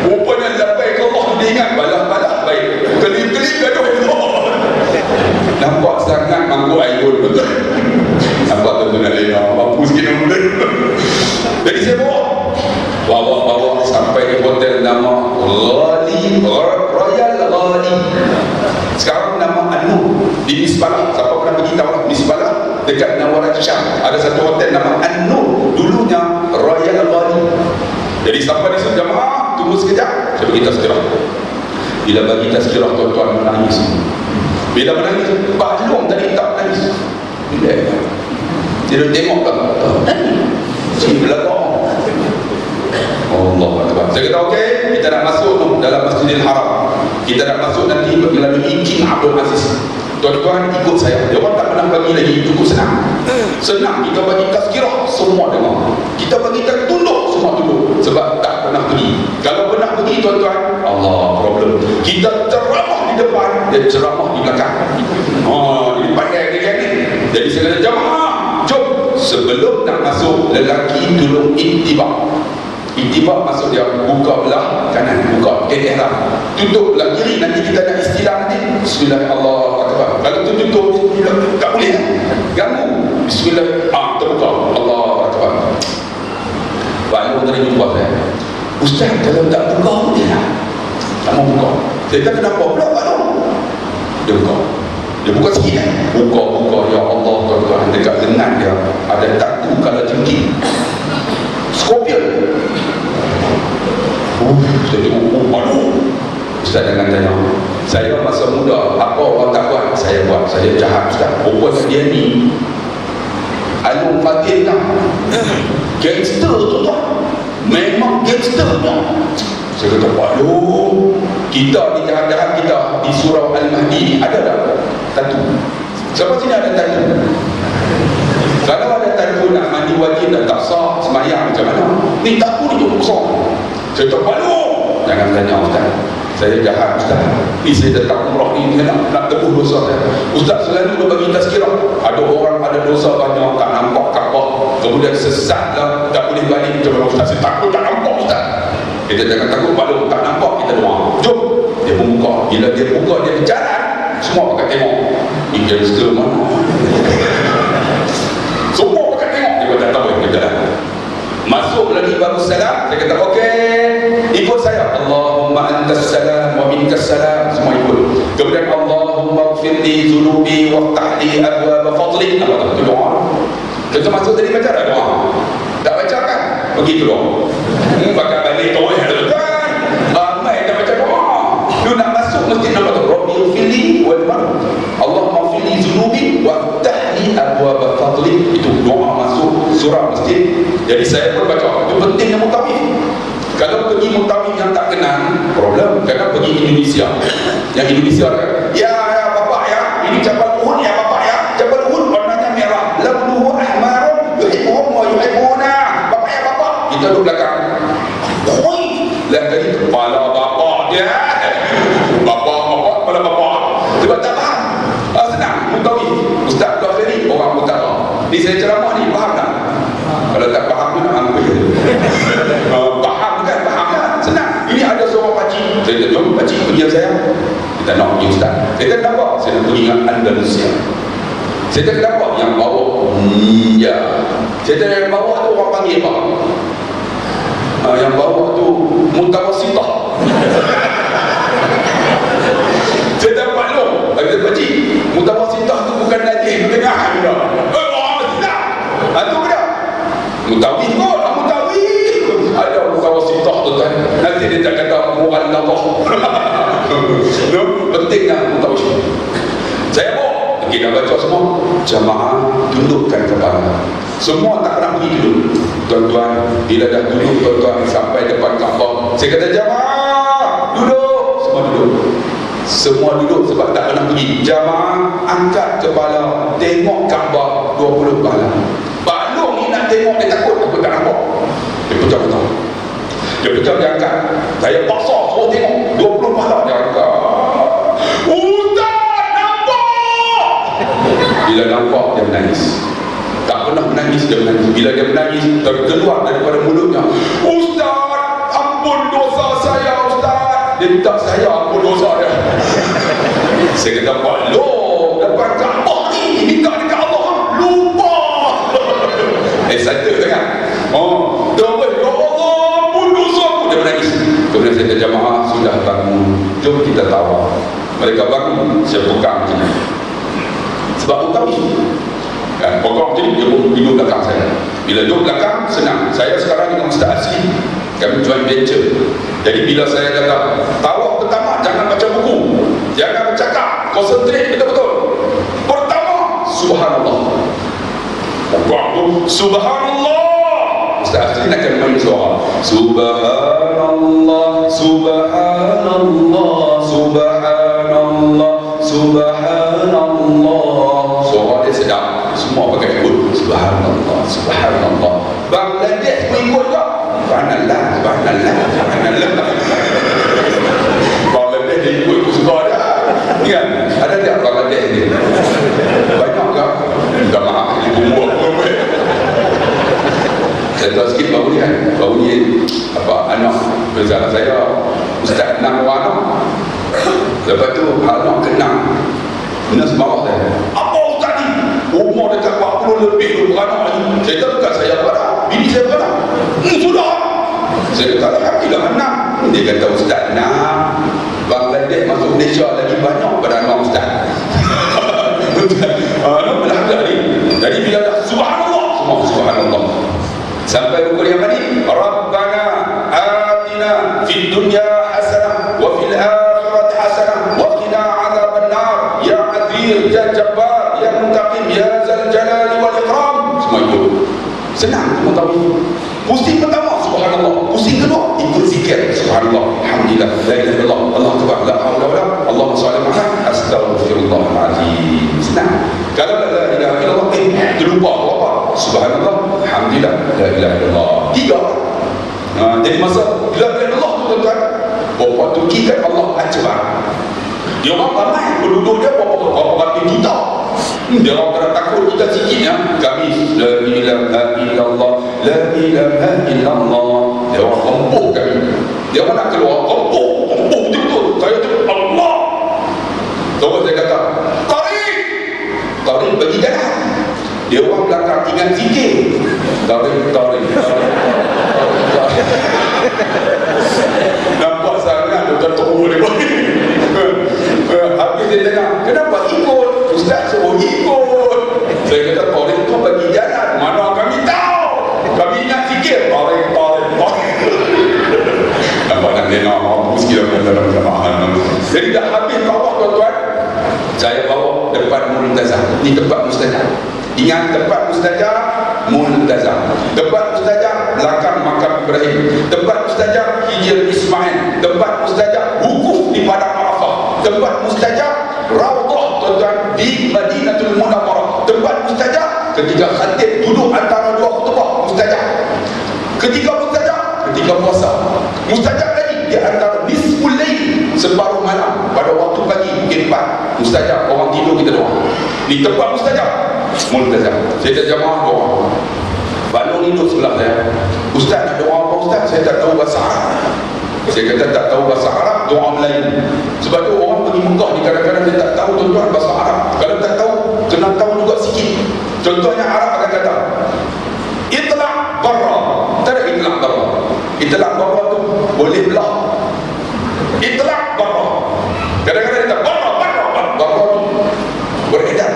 Rupanya labbaik Allah tu dia ingat balah baik. Kelip-kelip gaduh. Nampak sangat mangkuk ayun betul. Nampak tu nak lena, mampu sikit nama. Jadi saya bawa sampai di hotel nama Royal Ghali. Sekarang nama An-Nur di Misbalah. Siapa pernah pergi tahu Misbalah dekat Nawarat Syam ada satu hotel nama An-Nur, dulunya Royal Ghali. Jadi sampai di situ jemaah tunggu sekejap, saya bagi tazkirah. Bila bagi tazkirah tuan-tuan menangis. Bila menangis bahlum tadi tak menangis. Bila dia tengok tak si belakang. Allah Akbar. Saya kata okey, kita nak masuk dalam Masjidil Haram. Kita nak masuk nanti melalui King Abdul Aziz. Tuan-tuan ikut saya. Dia orang tak pernah bagi lagi, cukup senang. Senang kita bagi tazkirah semua dengar. Kita bagi tunduk semua tunduk sebab tak pernah pergi. Kalau pernah pergi tuan-tuan, Allah problem. Kita ceramah di depan, dia ceramah di belakang. Ini pandai dia ni. Jadi saya kata jemaah, jom sebelum nak masuk lelaki tolong intibak. Intibak maksud dia buka belah kanan, buka ihram, tutup belah kiri. Nanti kita nak istilah nanti Bismillahirrahmanirrahim. Kalau tutup tak boleh ganggu. Bismillah, terbuka Allah Akbar. Baru tadi jumpa saya, Ustaz kalau tak buka boleh lah, tak mau buka. Saya kata kenapa pula baru dia buka. Dia buka sikit kan, buka ya Allah tuan-tuan, dekat lengan dia ada taku kala jengking Scorpion. Saya tengok, aduh. Ustaz jangan tanya. Saya masa muda, apa orang tak buat, saya buat. Saya jahat Ustaz. Rupanya dia ni Alung Fatin lah. Gangster tu tak. Memang gangster tak. Saya kata, aduh. Kita di jahat-jahat kita di surau Al-Mahdi ada tak tatu? Siapa sini ada tatu? Kalau ada tatu nak mandi wajib dan tak sah semayang macam mana? Ni tatu ni kosong. Saya kata, aduh. Jangan tanya Ustaz. Saya jahat Ustaz. Ni saya datang umrah ni nak tebus dosa saya. Ustaz selalu dia bagi tazkirah. Ada orang ada dosa banyak, tak nampak Kaabah, kemudian sesat lah, tak boleh balik. Macam mana Ustaz? Saya takut tak nampak Ustaz. Kita jangan takut pada tak nampak, kita doa. Jom. Dia membuka. Bila dia buka, dia berjalan, semua pakai tengok. Ini gangster mana? Semua pakai tengok. Dia kata tahu yang berjalan. Masuk lagi baru salam. Saya kata okey, ikut saya. Allahumma antas salam wa minkas salam. Semua ikut. Kemudian Allahumma ighfirli dhunubi waftah li abwaab fadlik. Apa tu doa? Kita masuk tadi baca tak doa? Tak baca kan? Begitu doa. Pakai balik doa kan? Ramai tak baca doa. Lu nak masuk masjid nama tu. Rabbi ighfirli wal mar. Allahumma ighfirli dhunubi waftah li abwaab fadlik. Itu doa masuk surah masjid. Jadi saya pun baca. Itu pentingnya mutawif. Kalau pergi mutawif yang tak kenal, problem. Kadang pergi Indonesia. Yang Indonesia kan, ya bapak ya, ini Jabal Uhud ya bapak ya. Jabal Uhud warnanya merah. Launuhu ahmarun yuhibbuhum wa yuhibbuna. Bapak ya bapak. Kita duduk belakang. Oi, lah tadi kepala bapak dia. Bapak kepala bapak. Sebab tak faham. Senang mutawif. Ustaz Fahri orang utara. Ni saya ceramah ni faham tak? Kalau tak faham tu nak ambil. Faham kan? Faham kan? Senang. Ini ada seorang pakcik. Saya kata, jom pakcik pergi saya. Kita nak pergi Ustaz. Saya kata, kenapa? saya nak pergi dengan Andalusia. Saya tak kenapa yang bawa ya. Saya tak yang bawa tu orang panggil apa? Yang bawa tu mutawasitah. Saya tak maklum. Kata pakcik, mutawasitah tu bukan najis pertengahan dah. Tidak. Itu benda. Mutawih kot, mutawih. Ada mutawasitah tu kan. Nanti dia tak kata moral Allah. No, pentingnya mutawih. Saya bawa. Kita baca semua, jamaah tundukkan kepala. Semua tak pernah pergi dulu. Tuan-tuan, bila dah duduk tuan-tuan sampai depan Kaabah, saya kata jamaah duduk. Semua duduk. Semua duduk sebab tak pernah pergi. Jamaah angkat kepala, tengok Kaabah 20 pahala. Balong ni nak tengok, dia takut tak nampak. Dia pecah-pecah. Dia pecah, dia angkat. Saya paksa suruh tengok 20 pahala, dia angkat. Bila nampak dia menangis. Tak pernah menangis, dia menangis. Bila dia menangis, terkeluar daripada mulutnya, Ustaz, ampun dosa saya, Ustaz. Dia minta saya ampun dosa dia. Saya kata, balong depan Kaabah ni, minta dekat Allah, lupa. Excited sangat. Terus, ya Allah, ampun dosa aku. Dia menangis. Kemudian saya kata, jamaah sudah bangun, jom kita tawa. Mereka bangun, saya pegang macam ni. Sebab utama kan, pokok macam ni, dia pun duduk belakang saya. Bila duduk belakang, senang. Saya sekarang dengan Ustaz Asli, kami join venture. Jadi bila saya kata tawaf pertama, jangan baca buku, jangan bercakap, konsentrate betul-betul. Pertama, subhanallah. Pokok tu, subhanallah. Ustaz Asli nak kena main suara, subhanallah, subhanallah, subhanallah, subhanallah. Suara dia sedap, semua pakai ikut, subhanallah, subhanallah. Bangladesh pun ikut tak? Subhanallah, subhanallah, subhanallah. Bangladesh dia ikut suara dia. Ni kan, ada tak Bangladesh ni? Banyak tak? Minta maaf, ibu buat apa? Saya tahu sikit baru ni kan, baru ni anak bersama saya, Ustaz Enam anak. Lepas tu anak kenang Nas bawah saya, apa Ustaz ni? Umur dekat 40 lebih tu beranak lagi. Saya kata bukan saya beranak, bini saya beranak. Sudah. Saya kata alhamdulillah anak. Dia kata Ustaz nak Bangladesh masuk Malaysia lagi banyak pada anak Ustaz. Alhamdulillah ni. Jadi bila dah subhanallah, semua subhanallah. Sampai rukun yang mana ni? Rabbana atina fid dunya hasanah wa fil akhirati hasanah wa qina adzaban nar ya azir ya jabbar ya muntaqim ya zal jalali wal ikram. Semua itu senang, semua tahu. Pusing pertama subhanallah, pusing kedua ikut zikir subhanallah, alhamdulillah, la ilaha illallah, Allahu akbar, la haula wala Allahumma shalli ala astaghfirullahalazim. Senang. Kalau la ilaha illallah terlupa apa? Subhanallah, alhamdulillah, la ilaha illallah. Tiga. Jadi masa la ilaha illallah tu tuan-tuan, bapak Turki kan Allah akbar. Dia orang ramai penduduk dia berapa ratus juta. Dia orang kena takut kita sikit ya. Kami la ilaha illallah, la ilaha illallah. Dia orang empuk kami. Dia orang nak keluar empuk betul-betul. Saya tu Allah. Terus saya kata, Tarik bagi jalan. Dia orang belakang ingat zikir. Tarik. Nampak sangat tuan teruk dia. Habis dia tengah, kenapa ikut? Ustaz suruh ikut. Saya kata tarik tu bagi jalan. Mana kami tahu? Kami ingat zikir. Tarik. Nampak nak dengar apa sikit dalam jemaah. Jadi dah habis tawaf tuan-tuan, saya bawa depan Multazam. Ini tempat mustajab. Ingat tempat mustajab Multazam. Tempat mustajab belakang makam Ibrahim. Tempat mustajab Hijr Ismail. Tempat mustajab wukuf di padang Arafah. Tempat mustajab Raudhah tuan-tuan di Madinatul Munawwarah. Tempat mustajab ketika khatib duduk antara dua khutbah, mustajab. Ketika mustajab ketika puasa. Mustajab lagi di antara nisful lail, separuh malam pada waktu pagi mungkin 4. Mustajab orang tidur kita doa. Di tempat mustajab Multazam. Saya tak jamaah doa. Balong ni duduk sebelah saya. Ustaz nak doa apa Ustaz? Saya tak tahu bahasa Arab. Saya kata tak tahu bahasa Arab, doa Melayu. Sebab tu orang pergi Mekah ni kadang-kadang dia tak tahu tuan-tuan bahasa Arab. Kalau tak tahu, kena tahu juga sikit. Contohnya Arab akan kata itlaq barra. Tak ada itlaq barra. Itlaq barra tu boleh belah. Itlaq barra. Kadang-kadang dia kata barra tu beredar.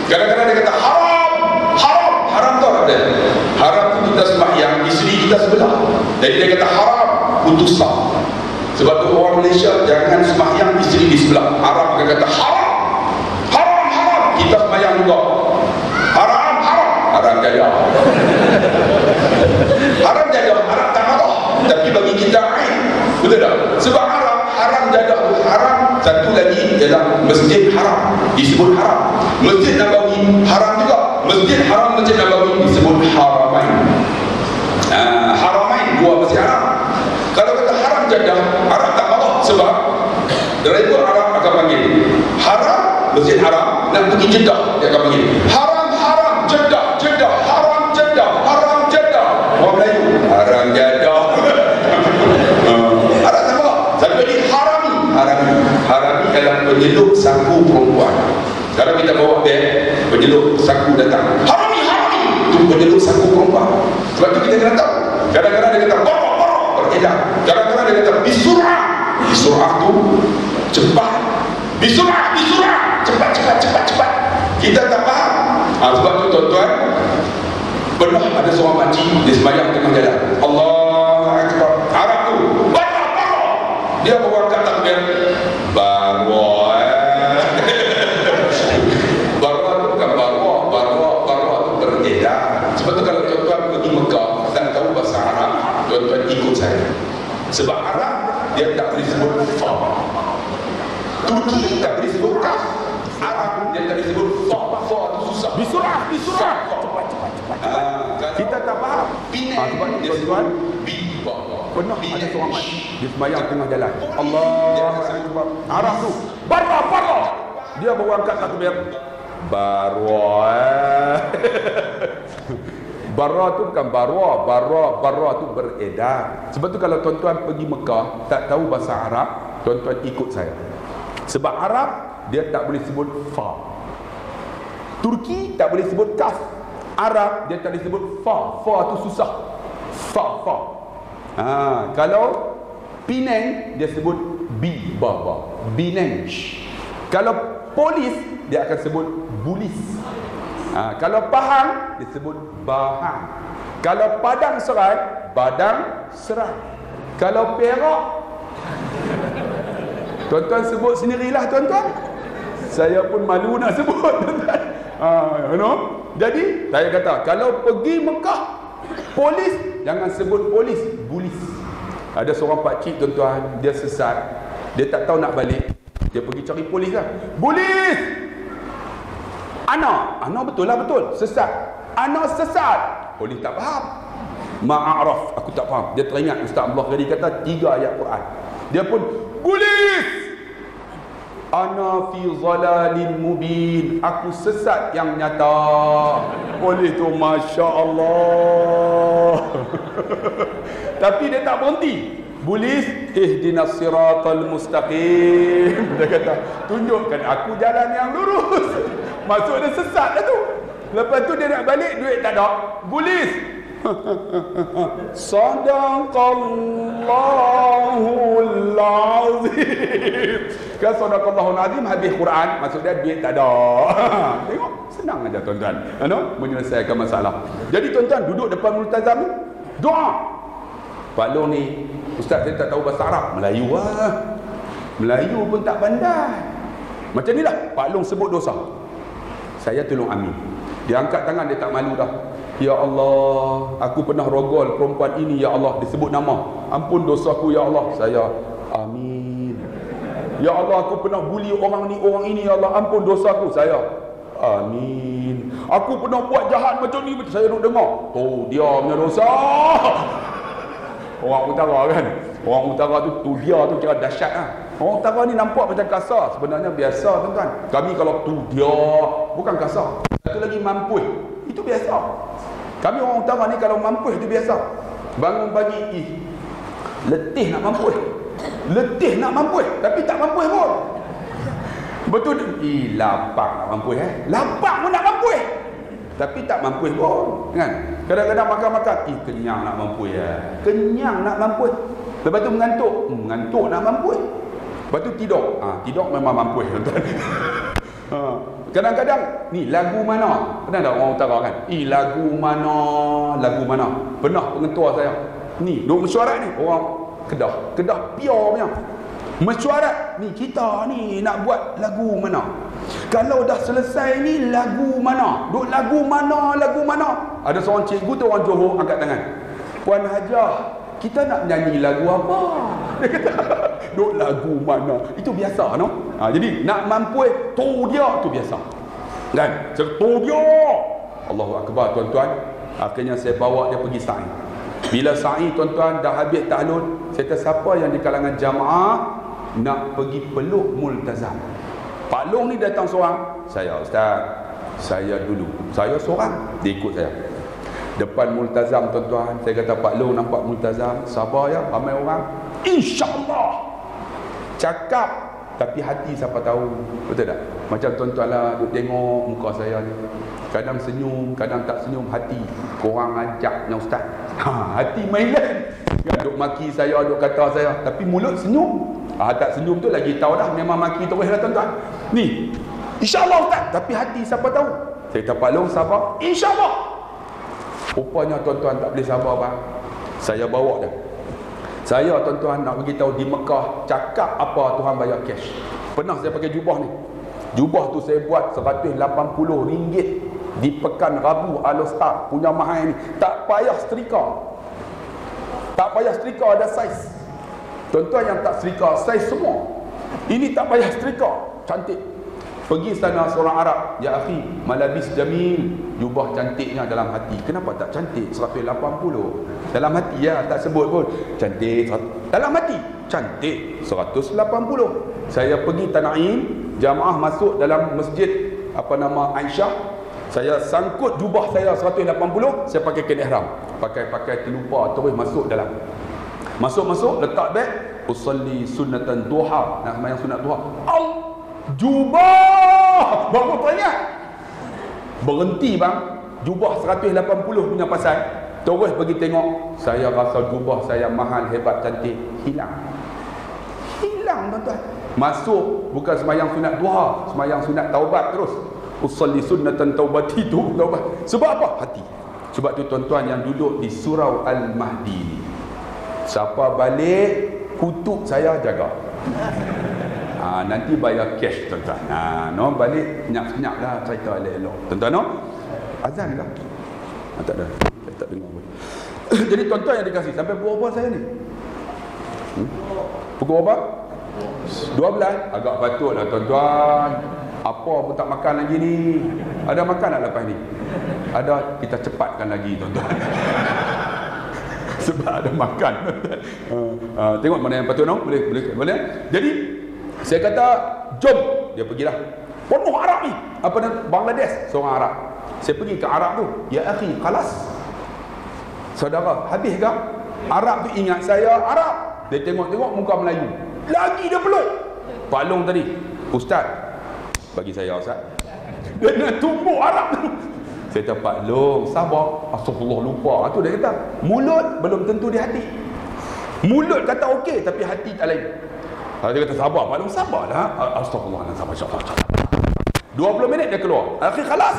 Kadang-kadang dia kata haram tu apa dia? Haram tu kita sembahyang, isteri kita sebelah. Jadi dia kata haram untuk sah. Sebab tu orang Malaysia jangan sembahyang isteri di sebelah. Arab akan kata haram. Kita sembahyang juga. Haram jaya. Haram tak marah. Tapi bagi kita aib. Betul tak? Sebab haram jadah. Haram satu lagi ialah masjid haram disebut haram. Masjid Nabawi haram juga. Masjid haram, masjid Nabawi disebut haramain. Haramain dua masjid haram. Kalau kata haram jadah, Arab tak marah. Sebab driver Arab akan panggil haram, masjid haram, nak pergi Jeddah dia akan panggil haram Jeddah, haram Jeddah. Orang Melayu haram Jeddah. Arab tak marah. Satu lagi harami dalam penyeluk saku perempuan. Kalau kita bawa beg, penyeluk saku datang, harami itu penyeluk saku perempuan. Sebab tu kita kena tahu. Kadang-kadang dia kata barra beredar. Kadang-kadang dia kata bisur'ah tu cepat. Bisur'ah cepat. Kita tak faham. Sebab tu tuan-tuan, pernah ada seorang makcik dia sembahyang tengah jalan, Allahu Akbar. Arab tu barra. Dia bawa angkat takbir barra. Barra tu bukan barra tu beredar. Sebab tu kalau tuan-tuan pergi Mekah tak tahu bahasa Arab, tuan-tuan ikut saya. Sebab Arab dia tak boleh sebut fa. Turki tak boleh sebut kaf. Arab dia tak boleh sebut fa tu susah. Bisur'ah. Cepat. Kita tak faham. Sebab tu tuan-tuan pernah ada seorang makcik dia sembahyang tengah jalan, Allahu Akbar. Arab tu barra. Dia baru angkat takbir barra. Barra tu bukan barra tu beredar. Sebab tu kalau tuan-tuan pergi Mekah tak tahu bahasa Arab, tuan-tuan ikut saya. Sebab Arab dia tak boleh sebut fa. Turki tak boleh sebut kaf. Arab dia tak boleh sebut fa. Fa tu susah. Fa. Kalau Penang dia sebut ba. Penang. Kalau polis dia akan sebut bulis. Kalau Pahang dia sebut Bahang. Kalau Padang Serai, Badang Serai. Kalau Perak, tuan-tuan sebut sendirilah tuan-tuan. Saya pun malu nak sebut tuan-tuan. Jadi saya kata kalau pergi Mekah, polis jangan sebut polis, bulis. Ada seorang pakcik tuan-tuan, dia sesat. Dia tak tahu nak balik. Dia pergi cari polis lah. Polis! Ana betul. Sesat. Ana sesat. Polis tak faham. Ma'araf, aku tak faham. Dia teringat Ustaz Abdullah Ghani kata 3 ayat Quran. Dia pun polis! Ana fi zalalin mubin. Aku sesat yang nyata. Polis tu Masya Allah. Tapi dia tak berhenti. Bulis, ihdinas siratal mustaqim. Dia kata, tunjukkan aku jalan yang lurus. Maksud dia sesat dah tu. Lepas tu dia nak balik, duit tak ada. Bulis. Sadaqallahul azim. Kan sadaqallahul azim habis Quran, maksud dia duit tak ada. Tengok, senang aja tuan-tuan. Menyelesaikan masalah. Jadi tuan-tuan duduk depan multazam ni, doa. Pak Long ni, Ustaz saya tak tahu bahasa Arab. Melayu lah. Melayu pun tak pandai. Macam ni lah Pak Long sebut dosa. Saya tolong amin. Dia angkat tangan, dia tak malu dah. Ya Allah, aku pernah rogol perempuan ini, ya Allah, disebut nama. Ampun dosaku ya Allah. Saya amin. Ya Allah, aku pernah buli orang ini, ya Allah, ampun dosaku. Saya amin. Aku pernah buat jahat macam ni, saya nak dengar. Tu dia punya dosa. Orang utara kan, orang utara tu dia tu kira dahsyat lah. Orang utara ni nampak macam kasar, sebenarnya biasa tuan-tuan. Kami kalau tu dia bukan kasar. Satu lagi mampu, itu biasa. Kami orang utara ni kalau mampu itu biasa. Bangun pagi, Letih nak mampu. Letih nak mampu, tapi tak mampu pun. Betul. Lapang nak mampu Lapang pun nak mampu. Tapi tak mampu pun, kan? Kadang-kadang makan-makan, kenyang nak mampu Kenyang nak mampu. Lepas tu mengantuk, mengantuk nak mampu. Lepas tu tidur. Tidur memang mampu, tuan-tuan. Kadang-kadang ni lagu mana? Pernah tak orang utara kan? Lagu mana? Pernah pengetua saya. Ni duk mesyuarat ni orang Kedah pure punya. Mesyuarat ni, kita ni nak buat lagu mana? Kalau dah selesai ni lagu mana? Duk lagu mana? Ada seorang cikgu tu orang Johor angkat tangan. Puan Hajah, kita nak nyanyi lagu apa? Dia kata, duk lagu mana? Itu biasa, no? Jadi nak mampu tu dia tu biasa. Kan? Tu dia. Allahu Akbar, tuan-tuan. Akhirnya saya bawa dia pergi sa'i. Bila sa'i, tuan-tuan, dah habis tahlul, saya kata, siapa yang di kalangan jamaah nak pergi peluk multazam? Pak Long ni datang seorang. Saya, Ustaz, saya dulu. Saya seorang, dia ikut saya. Depan multazam, tuan-tuan, saya kata, Pak Long nampak multazam, sabar ya, ramai orang. InsyaAllah. Cakap, tapi hati siapa tahu. Betul tak? Macam tuan-tuan lah, duk tengok muka saya ni. Kadang senyum, kadang tak senyum. Hati, korang ajaknya Ustaz. Hati mainan. Duk maki saya, duk kata saya, tapi mulut senyum. Tak senyum tu lagi tahu dah, memang maki terus lah, tuan-tuan. Ni, InsyaAllah Ustaz, tapi hati siapa tahu. Saya kata, Pak Long sabar, InsyaAllah. Rupanya tuan-tuan tak boleh sabar, bang. Saya bawa dia. Saya, tuan-tuan, nak beritahu di Mekah, cakap apa Tuhan bayar cash. Pernah saya pakai jubah ni. Jubah tu saya buat RM180 di Pekan Rabu Al-Star punya mahal ni. Tak payah setrika. Tak payah setrika, ada saiz. Tuan-tuan yang tak setrika, saiz semua. Ini tak payah setrika, cantik. Pergi sana seorang Arab, ya akhi, malabis jamil, jubah cantiknya dalam hati. Kenapa tak cantik? 180. Dalam hati ya, tak sebut pun. Cantik. Dalam hati, cantik. 180. Saya pergi Tanaim, jamaah masuk dalam masjid Aisyah. Saya sangkut jubah saya 180, saya pakai kain ihram. Pakai terlupa, terus masuk dalam. Masuk, letak beg, usalli sunnatan duha. Nak sembahyang sunat duha. Jubah baru tanya. Berhenti bang. Jubah 180 punya pasal. Terus pergi tengok. Saya rasa jubah saya mahal, hebat, cantik. Hilang, tuan-tuan. Masuk, bukan sembahyang sunat duha, sembahyang sunat taubat terus. Usalli sunnatan taubati tu taubat. Sebab apa? Hati. Sebab tu tuan-tuan yang duduk di Surau Al-Mahdi, siapa balik kutuk saya jaga. Nanti bayar cash, tuan-tuan. No, balik senyap-senyap dah cerita elok-elok. Tuan-tuan, no? Azan dah. Tak ada. Saya tak dengar pun. Jadi tuan-tuan yang dikasih, sampai pukul berapa saya ni? Pukul berapa? 12. Agak patut lah, tuan-tuan. Apa pun tak makan lagi ni. Ada makan tak lepas ni? Ada, kita cepatkan lagi, tuan-tuan. Sebab ada makan, tuan-tuan. Tengok mana yang patut, no? Boleh? Jadi saya kata, jom. Dia pergilah. Penuh Arab ni. Bangladesh. Seorang Arab. Saya pergi ke Arab tu. Ya akhi, khalas. Saudara, habis ke? Arab tu ingat saya Arab. Dia tengok-tengok muka Melayu. Lagi dia peluk. Pak Long tadi. Ustaz, bagi saya Ustaz. Dia nak tumbuk Arab tu. Saya kata, Pak Long, sabar. Astagfirullah, lupa. Itu dia kata. Mulut belum tentu di hati. Mulut kata okey, tapi hati tak lain. Dia kata, sabar Pak Long, sabarlah. Astagfirullah, sabar. 20 minit dia keluar. Akhir khalas.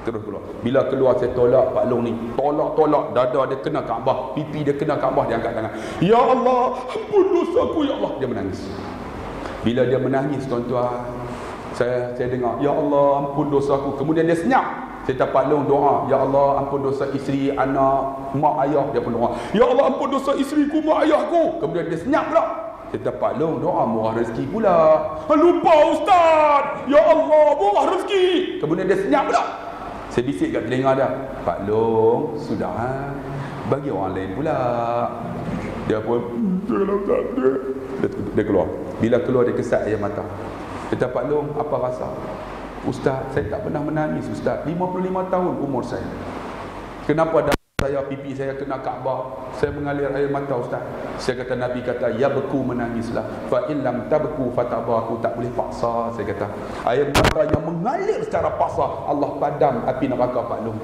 Terus keluar. Bila keluar saya tolak Pak Long ni. Tolak. Dada dia kena Kaabah. Pipi dia kena Kaabah. Dia angkat tangan. Ya Allah, ampun dosaku ya Allah. Dia menangis. Bila dia menangis, tuan-tuan, saya dengar, ya Allah, ampun dosaku. Kemudian dia senyap. Saya kata, Pak Long doa, ya Allah, ampun dosa isteri, anak, mak, ayah. Dia pun doa, ya Allah, ampun dosa isteriku, mak, ayahku. Kemudian dia senyap pula. Saya kata, Pak Long doa murah rezeki pula. Lupa Ustaz. Ya Allah, murah rezeki. Kemudian dia senyap pula. Saya bisik kat telinga dia, Pak Long, sudah bagi orang lain pula. Dia pun dia keluar. Bila keluar dia kesat air mata. Dia kata, Pak Long, apa rasa? Ustaz, saya tak pernah menangis Ustaz. 55 tahun umur saya. Kenapa dah saya, pipi saya kena Kaabah, saya mengalir air mata Ustaz. Saya kata, Nabi kata, ya beku menangislah, fa in lam tabku fatabaku, tak boleh paksa. Saya kata, air mata yang mengalir secara paksa, Allah padam api neraka Pak Long.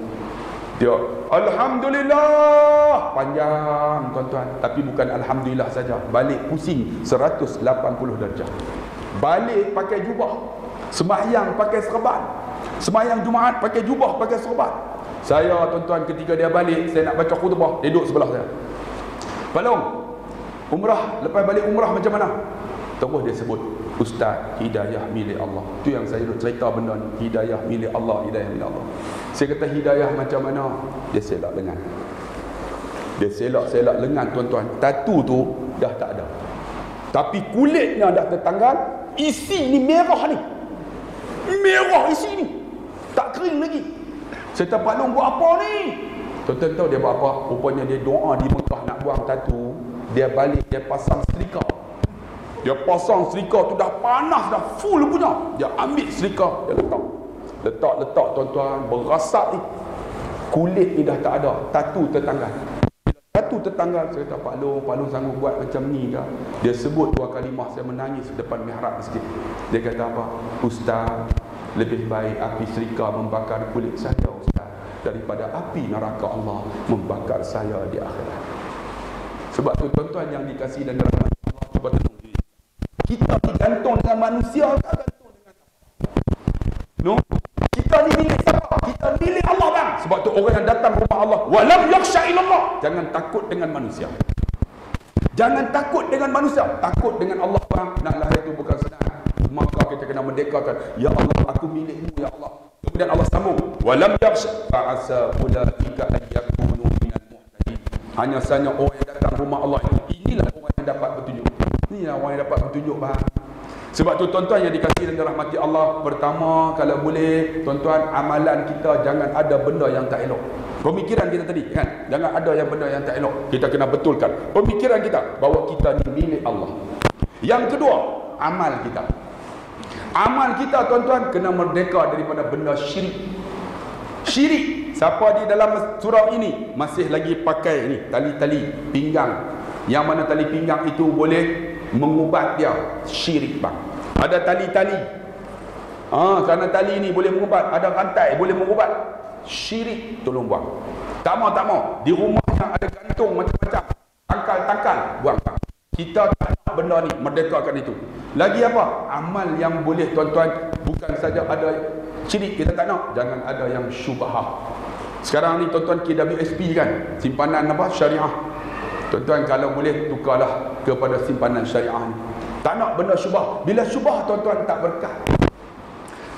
Dia, Alhamdulillah, panjang tuan-tuan. Tapi bukan Alhamdulillah saja, balik pusing 180 darjah. Balik pakai jubah, sembahyang pakai serban, sembahyang Jumaat pakai jubah, pakai serban. Saya tuan-tuan, ketika dia balik, saya nak baca khutbah, duduk sebelah saya. Pak Long, umrah, lepas balik umrah macam mana? Terus dia sebut, Ustaz, hidayah milik Allah. Tu yang saya duduk cerita benda ni, hidayah milik Allah, hidayah milik Allah. Saya kata, hidayah macam mana? Dia selak lengan. Dia selak-selak lengan tuan-tuan. Tatu tu dah tak ada, tapi kulitnya dah tertanggal. Isi ni merah ni, merah isi ni, tak kering lagi. Saya kata, Pak Long buat apa ni? Tuan-tuan tahu dia buat apa? Rupanya dia doa di Mekah nak buang tatu. Dia balik, dia pasang setrika. Dia pasang setrika tu dah panas, dah full punya. Dia ambil setrika, dia letak tuan-tuan, berasap ni. Kulit ni dah tak ada, tatu tertanggal. Tatu tertanggal, saya kata, Pak Long sanggup buat macam ni ke? Dia sebut dua kalimah, saya menangis depan mihrab masjid. Dia kata apa? Ustaz, lebih baik api setrika membakar kulit saya Ustaz, daripada api neraka Allah membakar saya di akhirat. Sebab tu tuan-tuan yang dikasihi dan dirahmati Allah, cuba tenung diri. Kita digantung dengan manusia, tak gantung dengan no? Kita ni milik siapa? Kita milik Allah bang. Sebab tu orang yang datang rumah Allah, walam yakhsha illallah, jangan takut dengan manusia. Jangan takut dengan manusia, takut dengan Allah bang. Nak lahir tu bukan senang. Maka kita kena merdekakan, ya Allah, aku milikmu ya Allah. Kemudian Allah sambung, walam yakhsha fa'asa ulaika an yakunu minal muhtadin. Hanya saja orang yang datang rumah Allah inilah orang yang dapat petunjuk. Inilah orang yang dapat petunjuk bang. Sebab tu tuan-tuan yang dikasihi dan dirahmati Allah, pertama, kalau boleh tuan-tuan, amalan kita jangan ada benda yang tak elok. Pemikiran kita tadi kan, jangan ada yang benda yang tak elok. Kita kena betulkan pemikiran kita bahawa kita ni milik Allah. Yang kedua, amal kita. Amal kita tuan-tuan kena merdeka daripada benda syirik. Syirik, siapa di dalam surau ini masih lagi pakai ni tali-tali pinggang, yang mana tali pinggang itu boleh mengubat dia, syirik bang. Ada tali-tali, kerana tali ni boleh mengubat, ada rantai boleh mengubat, syirik, tolong buang. Tak mau di rumahnya ada gantung macam-macam, tangkal, buang bang. Kita tak nak benda ni, merdekakan itu. Lagi apa? Amal yang boleh tuan-tuan, bukan saja ada syirik, kita tak nak, jangan ada yang syubhah. Sekarang ni tuan-tuan, KWSP kan, simpanan apa? Syariah. Tuan-tuan kalau boleh tukarlah kepada simpanan syariah ni. Tak nak benda syubhah. Bila syubhah tuan-tuan tak berkat.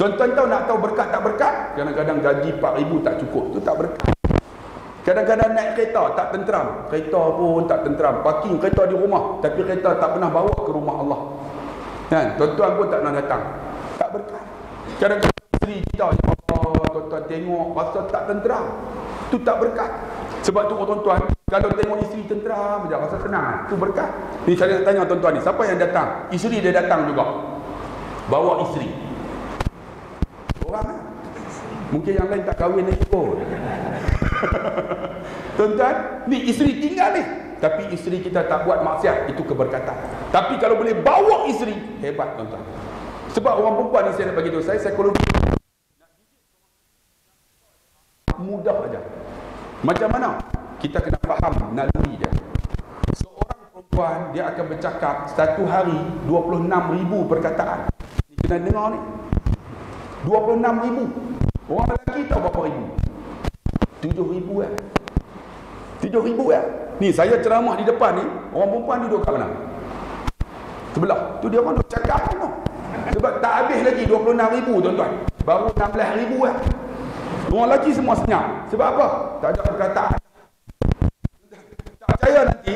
Tuan-tuan tahu, nak tahu berkat tak berkat? Kadang-kadang gaji 4,000 tak cukup, tu tak berkat. Kadang-kadang naik kereta tak tenteram, kereta pun tak tenteram, parking kereta di rumah, tapi kereta tak pernah bawa ke rumah Allah kan? Tuan-tuan pun tak pernah datang, tak berkat. Kadang-kadang isteri kita, ya Allah, tuan-tuan tengok rasa tak tenteram, tu tak berkat. Sebab tu tuan-tuan, kalau tengok isteri tenteram je, rasa senang, tu berkat. Ni saya nak tanya tuan-tuan ni, siapa yang datang? Isteri dia datang juga, bawa isteri. Orang kan? Mungkin yang lain tak kahwin lagi pun. Tuan-tuan, ni isteri tinggal ni, tapi isteri kita tak buat maksiat, itu keberkatan. Tapi kalau boleh bawa isteri, hebat tuan-tuan. Sebab orang perempuan ni, saya nak bagi tahu, saya psikologi mudah aja. Macam mana? Kita kena faham naluri dia. Seorang perempuan, dia akan bercakap satu hari 26,000 perkataan. Ni kena dengar ni, 26,000. Orang lelaki tahu berapa ribu? 7,000 kan? 7,000 kan? Ni saya ceramah di depan ni, orang perempuan duduk kat mana? Sebelah. Tu dia orang duduk cakap tu. Sebab tak habis lagi 26,000 tuan-tuan. Baru 16,000 kan? Orang lelaki semua senyap. Sebab apa? Tak ada perkataan. Tak percaya nanti,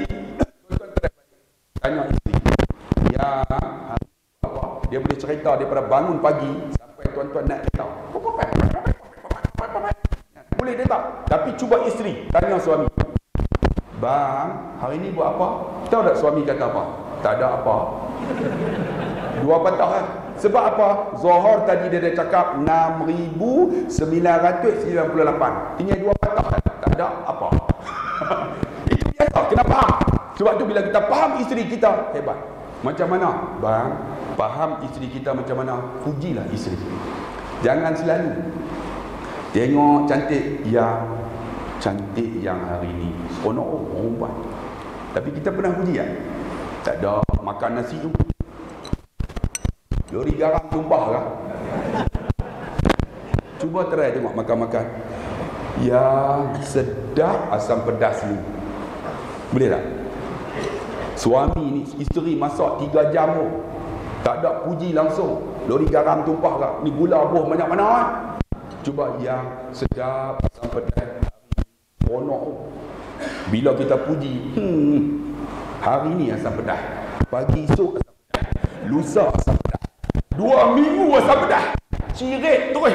tuan-tuan tanya isteri. Ya, apa? Dia boleh cerita daripada bangun pagi sampai tuan-tuan naik kereta. Boleh dia tak? Tapi cuba isteri tanya suami, bang, hari ni buat apa? Tahu tak suami kata apa? Tak ada apa. Dua patah kan? Sebab apa? Zohor tadi dia cakap 6,998. Tinggal dua patah kan? Tak ada apa. kena faham. Sebab tu bila kita faham isteri kita, hebat. Macam mana? Bang, faham isteri kita macam mana? Pujilah isteri. Jangan selalu tengok cantik yang hari ni seronok orang buat. Tapi kita pernah puji tak? Tak ada. Makan nasi tu lori garam tumpah lah. Cuba try tengok makan-makan yang sedap asam pedas ni. Boleh tak? Suami ni, isteri masak 3 jam tu, tak ada puji langsung, lori garam tumpah lah. Ni gula buah banyak mana kan? Cuba yang sedap asam pedas seronok tu. Bila kita puji, hari ni asam pedas, pagi esok asam pedas, lusa asam pedas, 2 minggu asam pedas, cirit terus.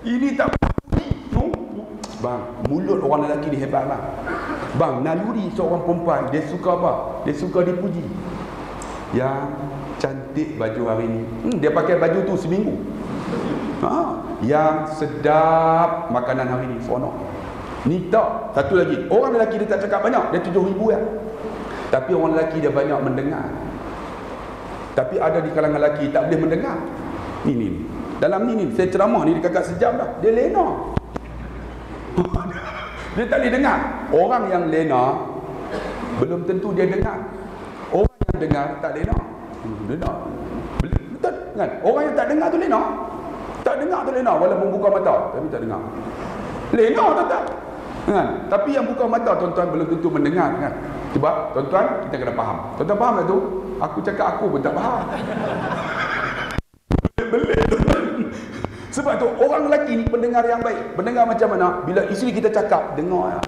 Ini tak puji. Bang, mulut orang lelaki ni hebat bang. Bang, naluri seorang perempuan, dia suka apa? Dia suka dipuji. Yang cantik baju hari ni, dia pakai baju tu seminggu. Yang sedap makanan hari ni, seronok. Ni tak. Satu lagi, orang lelaki dia tak cakap banyak, dia 7,000 ya. Tapi orang lelaki dia banyak mendengar. Tapi ada di kalangan lelaki tak boleh mendengar. Ni. Dalam ni saya ceramah ni dekat sejam dah. Dia lena. Dia tak boleh dengar. Orang yang lena belum tentu dia dengar. Orang yang dengar tak lena. Lena. Betul kan? Orang yang tak dengar tu lena. Tak dengar tu lena walaupun buka mata tapi tak dengar. Lena tak. Kan? Tapi yang buka mata tuan-tuan belum tentu mendengar kan. Sebab tuan-tuan kita kena faham. Tuan-tuan faham tak tu? Aku cakap aku pun tak faham. Belit. Sebab tu orang lelaki ni pendengar yang baik. Pendengar macam mana? Bila isteri kita cakap, dengar ya.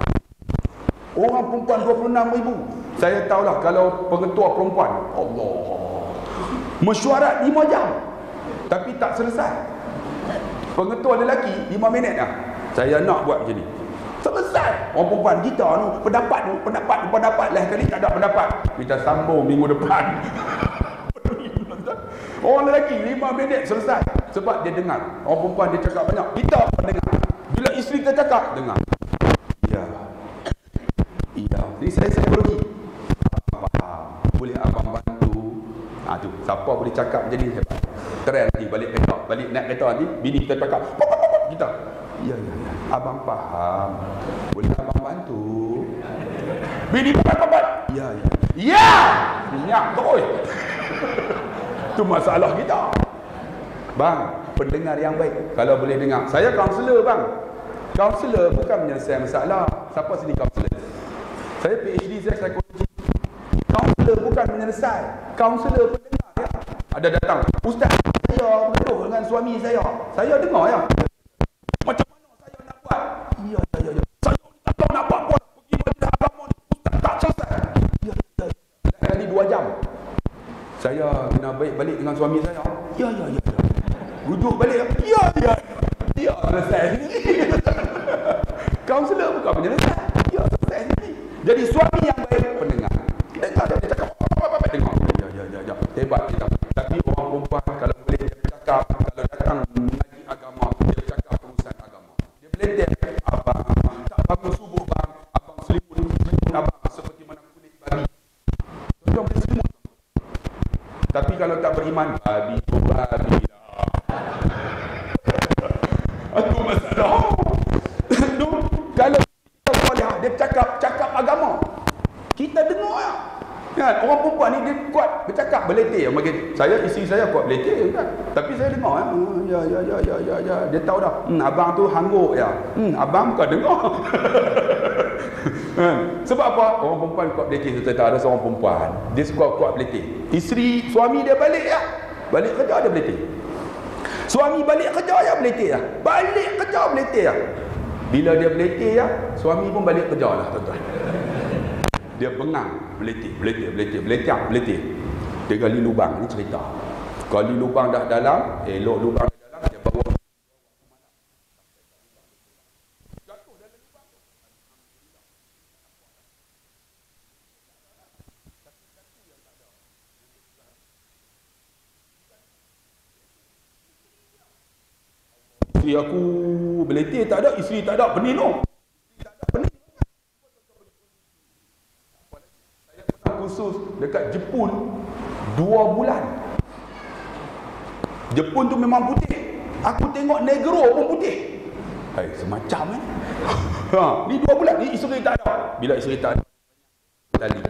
Orang perempuan 26,000. Saya tahulah kalau pengetua perempuan, Allah, mesyuarat 5 jam tapi tak selesai. Pengetua lelaki 5 minit dah. Saya nak buat macam ni. Selesai. Orang perempuan kita tu pendapat lah kali tak ada pendapat. Kita sambung minggu depan. Orang lelaki 5 minit selesai. Sebab dia dengar. Orang perempuan dia cakap banyak, kita dengar. Bila isteri kita cakap, dengar. Ya. Ini saya psikologi. Abang faham. Boleh abang bantu. Tu siapa boleh cakap jadi hebat. Try nanti balik kereta, balik naik kereta nanti bini kita cakap kita. Ya. Abang faham. Boleh abang bantu. Bini papat. Ya. Minyak terus. Itu masalah kita. Bang, pendengar yang baik. Kalau boleh dengar. Saya kaunselor bang. Kaunselor bukan menyelesaikan masalah. Siapa sini kaunselor? Saya PhD saya psikologi. Kaunselor bukan menyelesai. Kaunselor pendengar ya. Ada datang, ustaz, saya bergaduh dengan suami saya. Saya dengar ya. Macam mana saya nak buat? Ya. Saya tak tahu nak buat apa. Pergi majlis agama ni, ustaz tak selesai. Ya. Kali 2 jam. Saya kena baik balik dengan suami saya. Ya. Rujuk balik. Ya. Selesai sendiri. Kaunselor bukan penyelesai. Ya, selesai sendiri. Jadi suami yang baik pendengar. Dengar dia cakap apa dengar. Ya. Hebat kita. Tapi orang perempuan kalau boleh dia bercakap, kalau datang mengaji agama, dia bercakap urusan agama. Dia beledek, abang tak bangun subuh bang, abang selimut abang seperti mana kulit babi. Tuan boleh selimut. Tapi kalau tak beriman, babi lah. Itu masalah. Kalau kita boleh dia cakap agama, kita dengar ya. Kan orang perempuan ni dia kuat bercakap beletih. Saya isteri saya kuat beletih kan. Tapi saya dengar ya. Dia tahu dah. Abang tu hangguk ya. Abang bukan dengar. Sebab apa? Orang perempuan kuat beletih. Ada seorang perempuan dia suka kuat beletih. Isteri suami dia balik ya. Balik kerja dia beletih. Suami balik kerja ya beletih ya. Balik kerja beletih ya. Bila dia beletih ya, suami pun balik kerja lah tuan-tuan. Dia bengang, beletih. Dia gali lubang, ni cerita. Gali lubang dah dalam, elok lubang dah dalam, dia bawa jatuh dalam lubang. Isteri aku beletih tak ada, isteri tak ada, pening no. dekat Jepun 2 bulan. Jepun tu memang putih. Aku tengok negro pun putih. Hai, semacam ni 2 bulan ni isteri tak ada. Bila isteri tak ada, tali.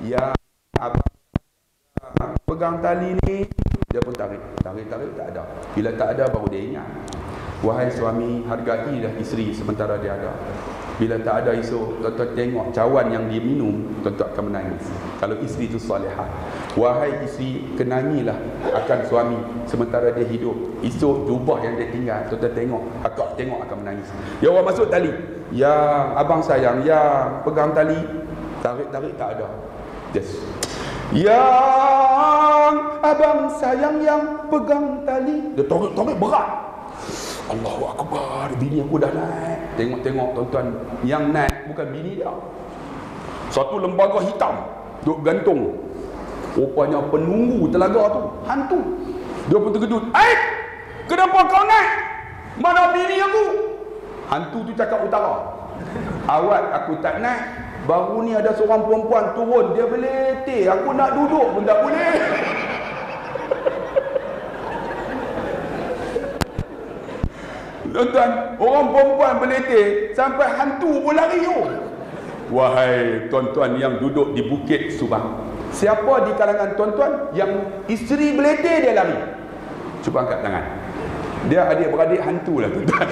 Ya, abang pegang tali ni, dia pun tarik tak ada. Bila tak ada baru dia ingat. Wahai suami, hargailah isteri sementara dia ada. Bila tak ada esok, tuan-tuan tengok cawan yang dia minum, tuan-tuan akan menangis. Kalau isteri itu salihah. Wahai isteri, kenangilah akan suami sementara dia hidup. Esok jubah yang dia tinggal, tuan-tuan tengok, akak tengok akan menangis. Ya Allah, masuk tali. Ya abang sayang, ya pegang tali. Tarik tak ada. Yes. Yang abang sayang yang pegang tali. Dia tarik berat. Allahu Akbar, bini aku dah naik. Tengok tuan-tuan, yang naik bukan bini dia. Satu lembaga hitam duk gantung. Rupanya penunggu telaga tu hantu. Dia pun terkejut. Kenapa kau naik? Mana bini aku? Hantu tu cakap utara. Awat aku tak naik. Baru ni ada seorang perempuan turun, dia beletih. Aku nak duduk pun tak boleh. Tuan-tuan, orang perempuan beletih sampai hantu pun lari. Wahai tuan-tuan yang duduk di Bukit Subang, siapa di kalangan tuan-tuan yang isteri beletih dia lari? Cuba angkat tangan. Dia adik-beradik hantu lah tuan-tuan.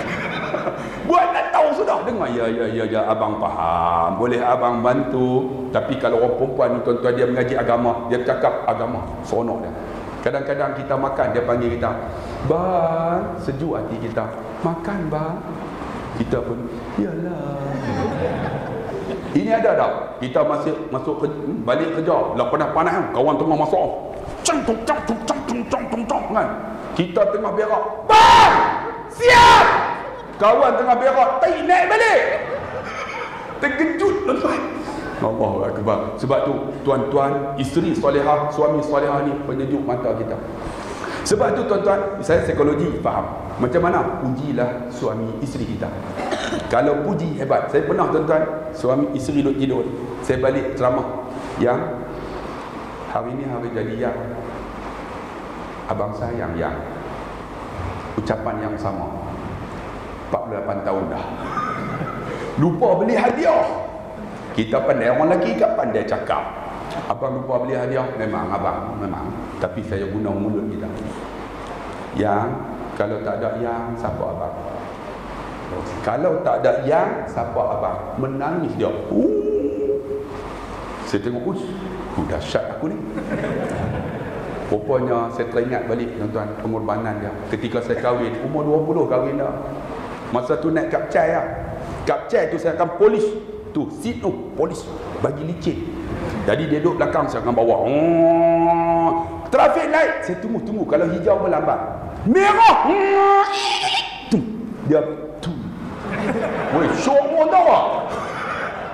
Buat tak tahu sudah. Dengar, ya abang faham, boleh abang bantu. Tapi kalau orang perempuan ni tuan-tuan, dia mengaji agama, dia cakap agama, seronok dia. Kadang-kadang kita makan, dia panggil kita, bang, sejuk hati kita. Makan bang. Kita pun, yalah. Ini ada tak? Kita masuk balik kerja, lah panas-panas, kawan tengah masuk, cang kan? Kita tengah berak, bang, siap. Kawan tengah berak, naik balik. Terkejut tuan-tuan. Allahu Akbar. Sebab tu tuan-tuan, isteri solehah, suami solehah ni penyejuk mata kita. Sebab tu tuan-tuan, saya psikologi faham. Macam mana pujilah suami isteri kita. Kalau puji hebat. Saya pernah tuan-tuan, suami isteri duduk tidur, saya balik ceramah, yang hari ni hari jadi yang abang sayang, yang ucapan yang sama 48 tahun dah. Lupa beli hadiah. Kita pandai, orang lelaki kat pandai cakap. Abang lupa beli hadiah. Memang abang, memang. Tapi saya guna mulut kita. Yang, kalau tak ada yang, siapa abang? Kalau tak ada yang, siapa abang? Menangis dia. Saya tengok, dahsyat aku ni. Rupanya saya teringat balik tuan-tuan, pengorbanan dia. Ketika saya kahwin, umur 20 kahwin dah. Masa tu naik kapcai lah. Kapcai tu saya akan polis. Tu seat tu polis bagi licin. Jadi dia duduk belakang, saya akan bawa. Traffic light, saya tunggu. Kalau hijau berlambat, merah, dia tu. Woi, syok pun tahu ah.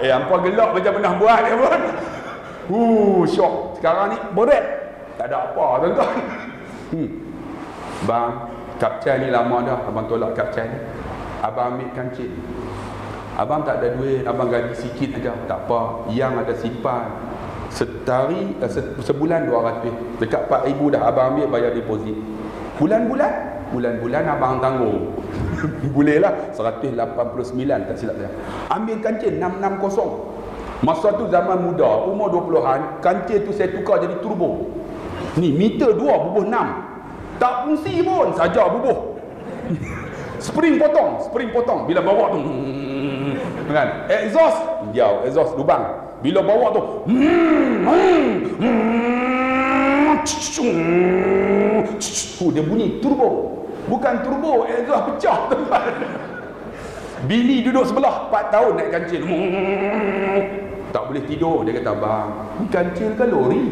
Hampa gelap macam pernah buat dia pun. Syok. Sekarang ni berat. Tak ada apa tuan-tuan. Bang, kapcai ni lama dah abang tolak kapcai ni. Abang ambil kancing. Abang tak ada duit, abang gaji sikit aja, tak apa. Yang ada simpan. Sebulan 200. Dekat 4,000 dah abang ambil, bayar deposit. Bulan-bulan abang tanggung. Bolehlah 189 tak silap saya. Ambil kancing 660. Masa tu zaman muda, umur 20-an, kancing tu saya tukar jadi turbo. Ni meter 2/6. Tak fungsi pun, saja bubuh. Spring potong. Bila bawa tu kan, exhaust lubang. Bila bawa tu dia bunyi turbo. Bukan turbo, exhaust pecah tempat. Bini duduk sebelah 4 tahun naik kancil. Tak boleh tidur. Dia kata, bang, ni kancil ke lori?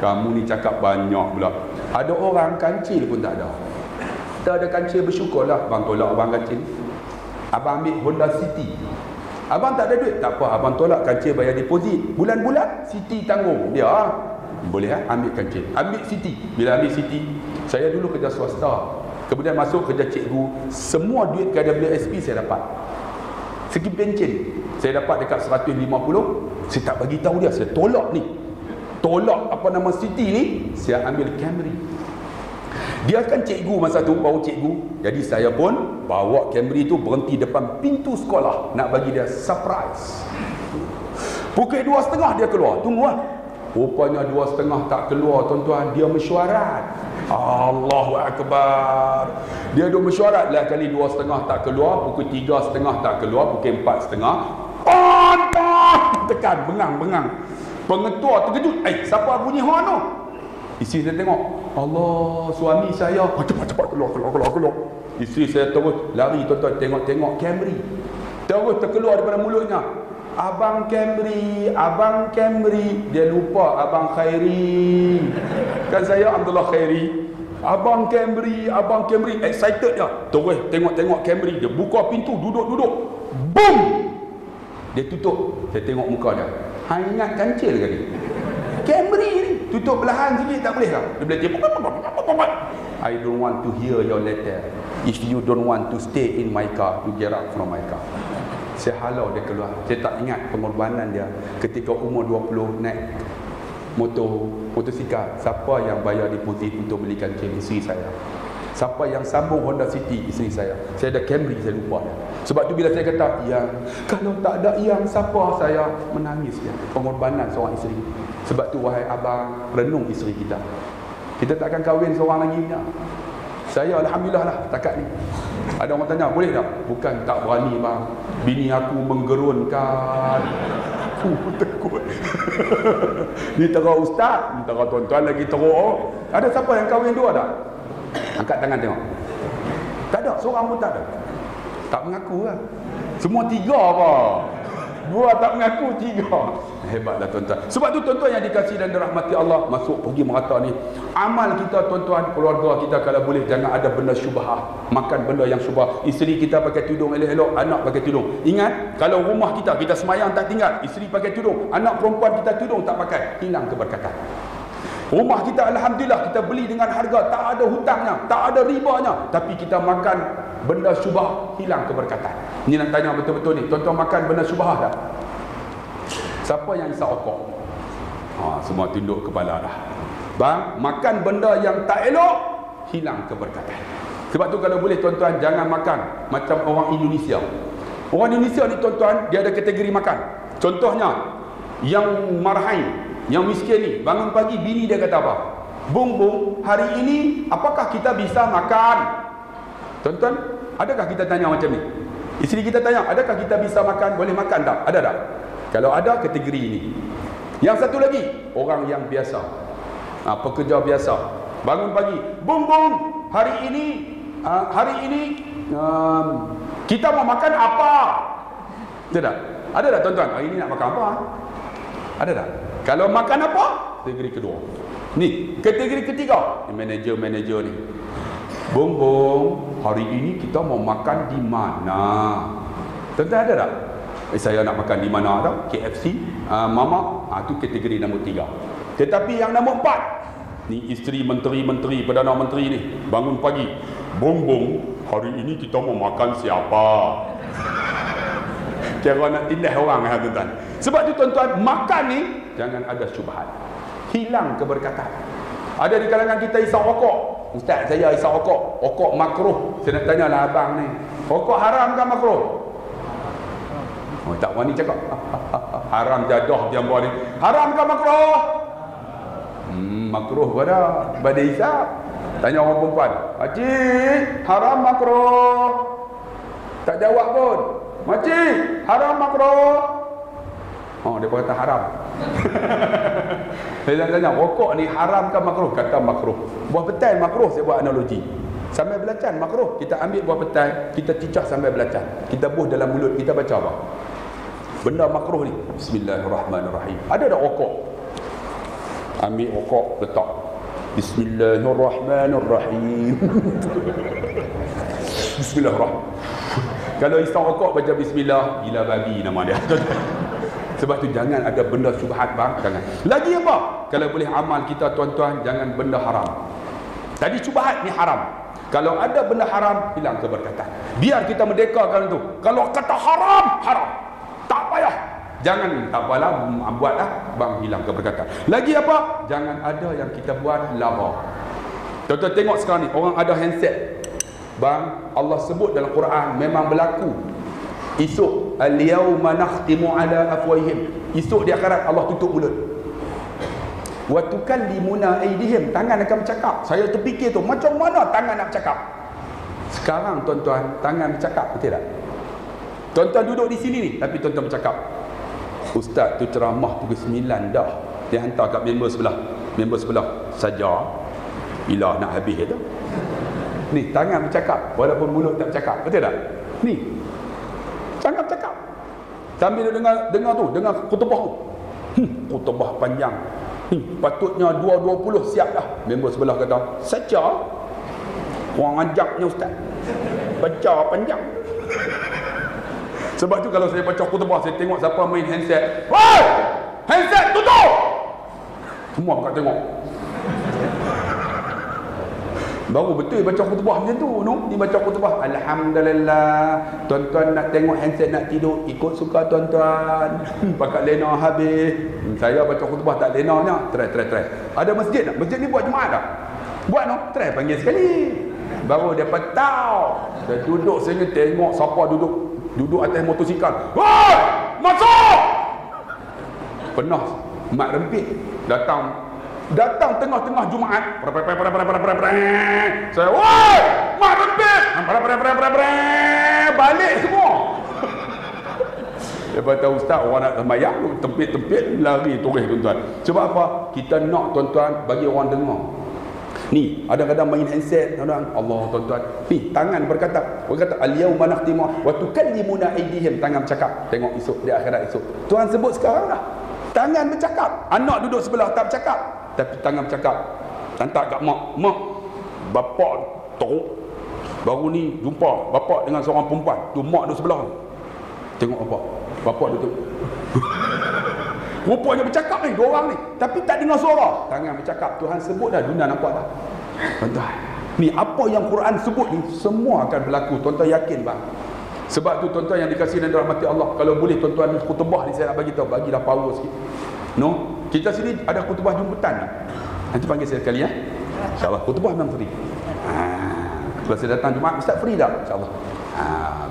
Kamu ni cakap banyak pula. Ada orang kancil pun tak ada. Tak ada kancil, bersyukurlah. Abang tolak abang kancil. Abang ambil Honda City. Abang tak ada duit, tak apa. Abang tolak kancil, bayar deposit. Bulan-bulan City tanggung. Dia boleh ambil kancil. Ambil City. Bila ambil City, saya dulu kerja swasta. Kemudian masuk kerja cikgu. Semua duit KWSP saya dapat. Segi pencen saya dapat dekat 150, saya tak bagi tahu dia, saya tolak ni. Tolak apa nama City ni, saya ambil Camry. Dia kan cikgu masa tu, baru cikgu. Jadi saya pun bawa Camry tu berhenti depan pintu sekolah nak bagi dia surprise. Pukul 2.30 dia keluar. Tunggu lah. Rupanya 2.30 tak keluar, tuan-tuan. Dia mesyuarat. Allahu Akbar. Dia duk mesyuarat lah kali 2.30 tak keluar, pukul 3.30 tak keluar, pukul 4.30 tekan, bengang. Pengetua terkejut. Siapa bunyi horn tu? Isteri saya tengok, Allah, suami saya. Cepat keluar. Isteri saya terus lari, tuan-tuan, tengok Camry. Terus terkeluar daripada mulutnya, Abang Camry. Dia lupa Abang Khairi. Kan saya Abdullah Khairi. Abang Camry. Excited dia. Terus tengok Camry. Dia buka pintu, duduk. Boom! Dia tutup. Saya tengok muka dia. Ingat kancil kali. Camry ni tutup belahan sikit tak boleh ke? Dia boleh tiap. I don't want to hear your letter. If you don't want to stay in my car, you get out from my car. Saya halau dia keluar. Saya tak ingat pengorbanan dia ketika umur 20 naik motosikal. Siapa yang bayar deposit untuk belikan Camry? Isteri saya. Siapa yang sambung Honda City? Isteri saya. Saya ada Camry, saya lupa dia. Sebab tu bila saya kata yang, kalau tak ada yang, siapa? Saya menangis dia. Pengorbanan seorang isteri. Sebab tu wahai abang, renung isteri kita. Kita takkan kahwin seorang lagi ni. Saya alhamdulillah lah takat ni. Ada orang tanya, boleh tak? Bukan tak berani bang. Bini aku menggerunkan. Aku takut. Ni teruk ustaz, ni teruk tuan-tuan lagi teruk. Ada siapa yang kahwin dua tak? Angkat tangan tengok. Tak ada, seorang pun tak ada. Tak mengaku lah. Semua tiga apa? Dua tak mengaku, tiga. Hebatlah tuan-tuan. Sebab tu tuan-tuan yang dikasihi dan dirahmati Allah, masuk pergi merata ni. Amal kita tuan-tuan, keluarga kita kalau boleh jangan ada benda syubhah. Makan benda yang syubhah. Isteri kita pakai tudung elok-elok, anak pakai tudung. Ingat, kalau rumah kita semayang tak tinggal, isteri pakai tudung, anak perempuan kita tudung tak pakai, hilang keberkatan. Rumah kita alhamdulillah kita beli dengan harga, tak ada hutangnya, tak ada ribanya, tapi kita makan benda syubhah, hilang keberkatan. Ini nak tanya betul-betul ni, tuan-tuan makan benda syubhah tak? Siapa yang isap rokok? Semua tunduk kepala dah. Bang, makan benda yang tak elok, hilang keberkatan. Sebab tu kalau boleh tuan-tuan jangan makan macam orang Indonesia. Orang Indonesia ni tuan-tuan, dia ada kategori makan. Contohnya, yang marhain, yang miskin ni, bangun pagi bini dia kata apa? Bung, hari ini apakah kita bisa makan? Tuan-tuan, adakah kita tanya macam ni? Isteri kita tanya, adakah kita bisa makan? Boleh makan tak? Ada tak? Kalau ada, kategori ini. Yang satu lagi, orang yang biasa, pekerja biasa, bangun pagi, bung, hari ini kita mau makan apa? Tidak. Ada tak tuan-tuan? Hari ini nak makan apa? Ada tak? Kalau makan apa? Kategori kedua. Ni, kategori ketiga. Manager ni. Bung, hari ini kita mau makan di mana? Tuan-tuan ada tak? Saya nak makan di mana tau? KFC, Mama, tu kategori nombor 3. Tetapi yang nombor 4, ni isteri menteri, Perdana Menteri ni, bangun pagi, Bung, hari ini kita mau makan siapa? Kira nak tindas orang lah tuan-tuan. Sebab tu tuan-tuan, makan ni jangan ada syubhat, hilang keberkatan. Ada di kalangan kita isap rokok. Ustaz, saya isap rokok. Rokok makruh. Saya nak tanya lah abang ni, rokok haram kan makruh? Tak berani cakap. Haram jadah jambar ni. Haram kan makruh? Makruh pada isap. Tanya orang perempuan, Makcik, haram makruh? Tak jawab pun. Makcik, haram makruh? Dia kata haram. Saya tanya, rokok ni haram kan makruh? Kata makruh. Buah petai makruh, saya buat analogi. Sambil belacan makruh. Kita ambil buah petai, kita cicah sambil belacan. Kita buh dalam mulut, kita baca apa? Benda makruh ni. Bismillahirrahmanirrahim. Ada tak rokok? Ambil rokok, letak. Bismillahirrahmanirrahim. Bismillahirrahmanirrahim. Kalau isap rokok baca bismillah, gila babi nama dia. Sebab tu jangan ada benda syubhat bang, jangan. Lagi apa? Kalau boleh amal kita tuan-tuan, jangan benda haram. Tadi syubhat ni haram. Kalau ada benda haram, hilang keberkatan. Biar kita merdekakan itu. Kalau kata haram, haram. Tak payah. Jangan, tak apalah, buatlah, bang, hilang keberkatan. Lagi apa? Jangan ada yang kita buat lara. Tuan-tuan tengok sekarang ni, orang ada handset. Bang, Allah sebut dalam Quran, memang berlaku. Esok, al-yawma nakhtimu ala afwahihim. Esok di akhirat Allah tutup mulut. Wa tukallimuna aydihim, tangan akan bercakap. Saya terfikir tu, macam mana tangan nak bercakap? Sekarang tuan-tuan, tangan bercakap, betul tak? Tuan-tuan duduk di sini ni, tapi tuan-tuan bercakap. Ustaz tu ceramah pukul 9 dah. Dia hantar kat member sebelah. Member sebelah saja bila nak habis tu. Ni tangan bercakap walaupun mulut tak bercakap, betul tak? Ni tangan bercakap. Sambil dengar tu, dengar khutbah tu. Khutbah panjang. Patutnya 2.20 siap dah. Member sebelah kata, saja orang ajaknya ustaz, baca panjang. Sebab tu kalau saya baca khutbah, saya tengok siapa main handset, woi, handset tutup, semua bukan tengok. Baru betul baca khutbah macam tu, no? Ni baca khutbah, alhamdulillah. Tuan-tuan nak tengok handset nak tidur, ikut suka tuan-tuan. Pakat lena habis. Saya baca khutbah tak lenanya. Try. Ada masjid tak? Masjid ni buat Jumaat tak? Buat no? Try panggil sekali. Baru dia tahu. Dia duduk sini tengok siapa duduk atas motosikal. Woi! Masuk! Pernah mak rempit datang tengah-tengah Jumaat. Saya, woi! Mak rempit! Balik semua. Lepas tahu ustaz, orang nak sembahyang, tempit-tempit, lari turis tuan-tuan. Sebab apa? Kita nak tuan-tuan bagi orang dengar. Ni, kadang-kadang main handset, kadang Allah tuan-tuan. Ni, tangan berkata al-yawma nakhtimu wa tukallimuna aydihim, tangan bercakap. Tengok esok, di akhirat esok. Tuhan sebut sekarang dah. Tangan bercakap. Anak duduk sebelah tak bercakap, tapi tangan bercakap. Hantar kat mak, bapak teruk. Baru ni jumpa bapak dengan seorang perempuan. Tu mak duduk sebelah. Tengok bapak duduk. Rupanya bercakap ni, dua orang ni, tapi tak dengar suara. Tangan bercakap. Tuhan sebut dah, dunia nampak dah. Tuan-tuan, ni apa yang Quran sebut ni, semua akan berlaku. Tuan-tuan yakin bang? Sebab tu tuan-tuan yang dikasihi dan dirahmati Allah, kalau boleh tuan-tuan ni khutbah ni saya nak bagi tahu, bagilah power sikit. No, kita sini ada khutbah jumputan ni. Nanti panggil saya sekali ya. InsyaAllah, khutbah memang free. Kalau saya datang Jumaat, Ustaz free tak? InsyaAllah.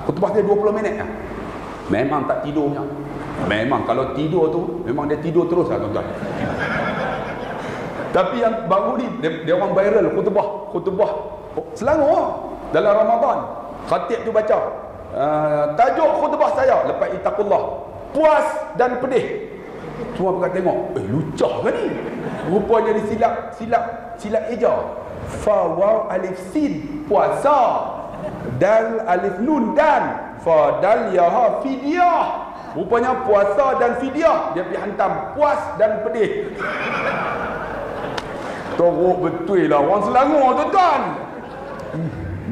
Khutbah dia 20 minit lah. Memang tak tidurnya. Memang kalau tidur tu, memang dia tidur terus lah tuan-tuan. Tapi yang baru ni, dia orang viral khutbah Selangor dalam Ramadan. Khatib tu baca, tajuk khutbah saya lepas ittaqullah, puas dan pedih. Semua pekat tengok, lucah ke ni? Rupanya dia silap eja. Fa waw alif sin, puasa. Dal alif nun dan, fa dal ya ha fidyah. Rupanya puasa dan fidyah, dia pergi hantam puas dan pedih. Teruk betul lah orang Selangor tuan-tuan.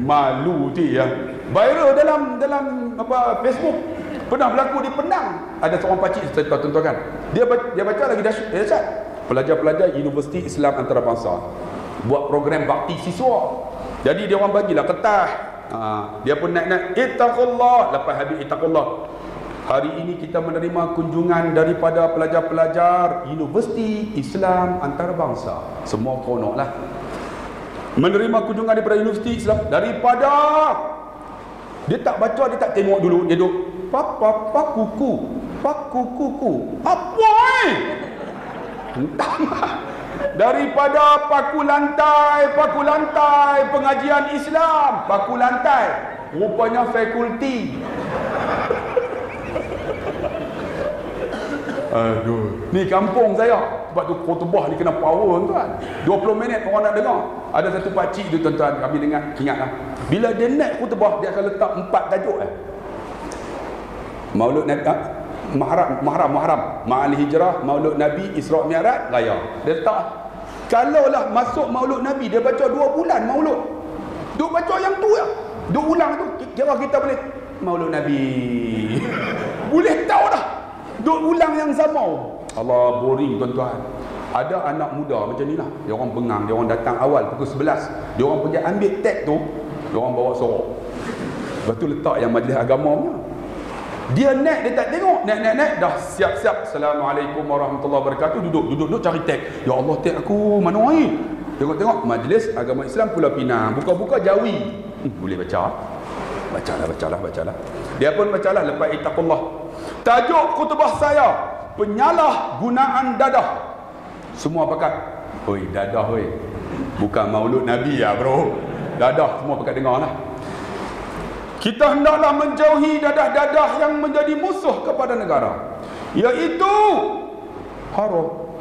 Malu dia. Viral dalam apa Facebook. Pernah berlaku di Penang. Ada seorang pakcik cerita tuan-tuan kan. Dia baca lagi dahsyat. Pelajar-pelajar Universiti Islam Antarabangsa buat program bakti siswa. Jadi dia orang bagilah kertas. Dia pun naik ittaqullah. Lepas habis ittaqullah, hari ini kita menerima kunjungan daripada pelajar-pelajar Universiti Islam Antarabangsa. Semua konon lah. Menerima kunjungan daripada Universiti Islam. Daripada dia tak baca, dia tak tengok dulu. Dia duduk pakuku. Apa entah. Daripada paku lantai pengajian Islam. Paku lantai rupanya fakulti. Aduh, ni kampung saya. Sebab tu khutbah ni kena power tuan. 20 minit orang nak dengar. Ada satu pakcik tu tuan-tuan, kami ingatlah. Bila dia naik khutbah, dia akan letak 4 tajuk Maulud Nabi, Muharram, Ma'al Hijrah, Maulud Nabi, Isra' Mi'raj, Raya. Dia letak. Kalaulah masuk Maulud Nabi, dia baca 2 bulan Maulud. Duk baca yang tu ya. Duk ulang tu. Kira kita boleh Maulud Nabi. Boleh tahu dah. Duk ulang yang sama. Allah, boring tuan-tuan. Ada anak muda macam ni lah. Dia orang bengang, dia orang datang awal pukul 11. Dia orang pergi ambil tag tu, Diorang bawa sorok. Lepas tu letak yang majlis agama punya. Dia naik, dia tak tengok. Naik, dah siap-siap. Assalamualaikum warahmatullahi wabarakatuh. Duduk cari tag. Ya Allah, tag aku mana ni? Tengok majlis agama Islam Pulau Pinang. Buka-buka Jawi. Boleh baca. Bacalah. Dia pun bacalah lepas ittaqullah. Tajuk khutbah saya, penyalahgunaan dadah. Semua pakat. Oi, dadah oi. Bukan maulud Nabi ya, bro. Dadah semua pakat dengar lah. Kita hendaklah menjauhi dadah-dadah yang menjadi musuh kepada negara. Iaitu haro.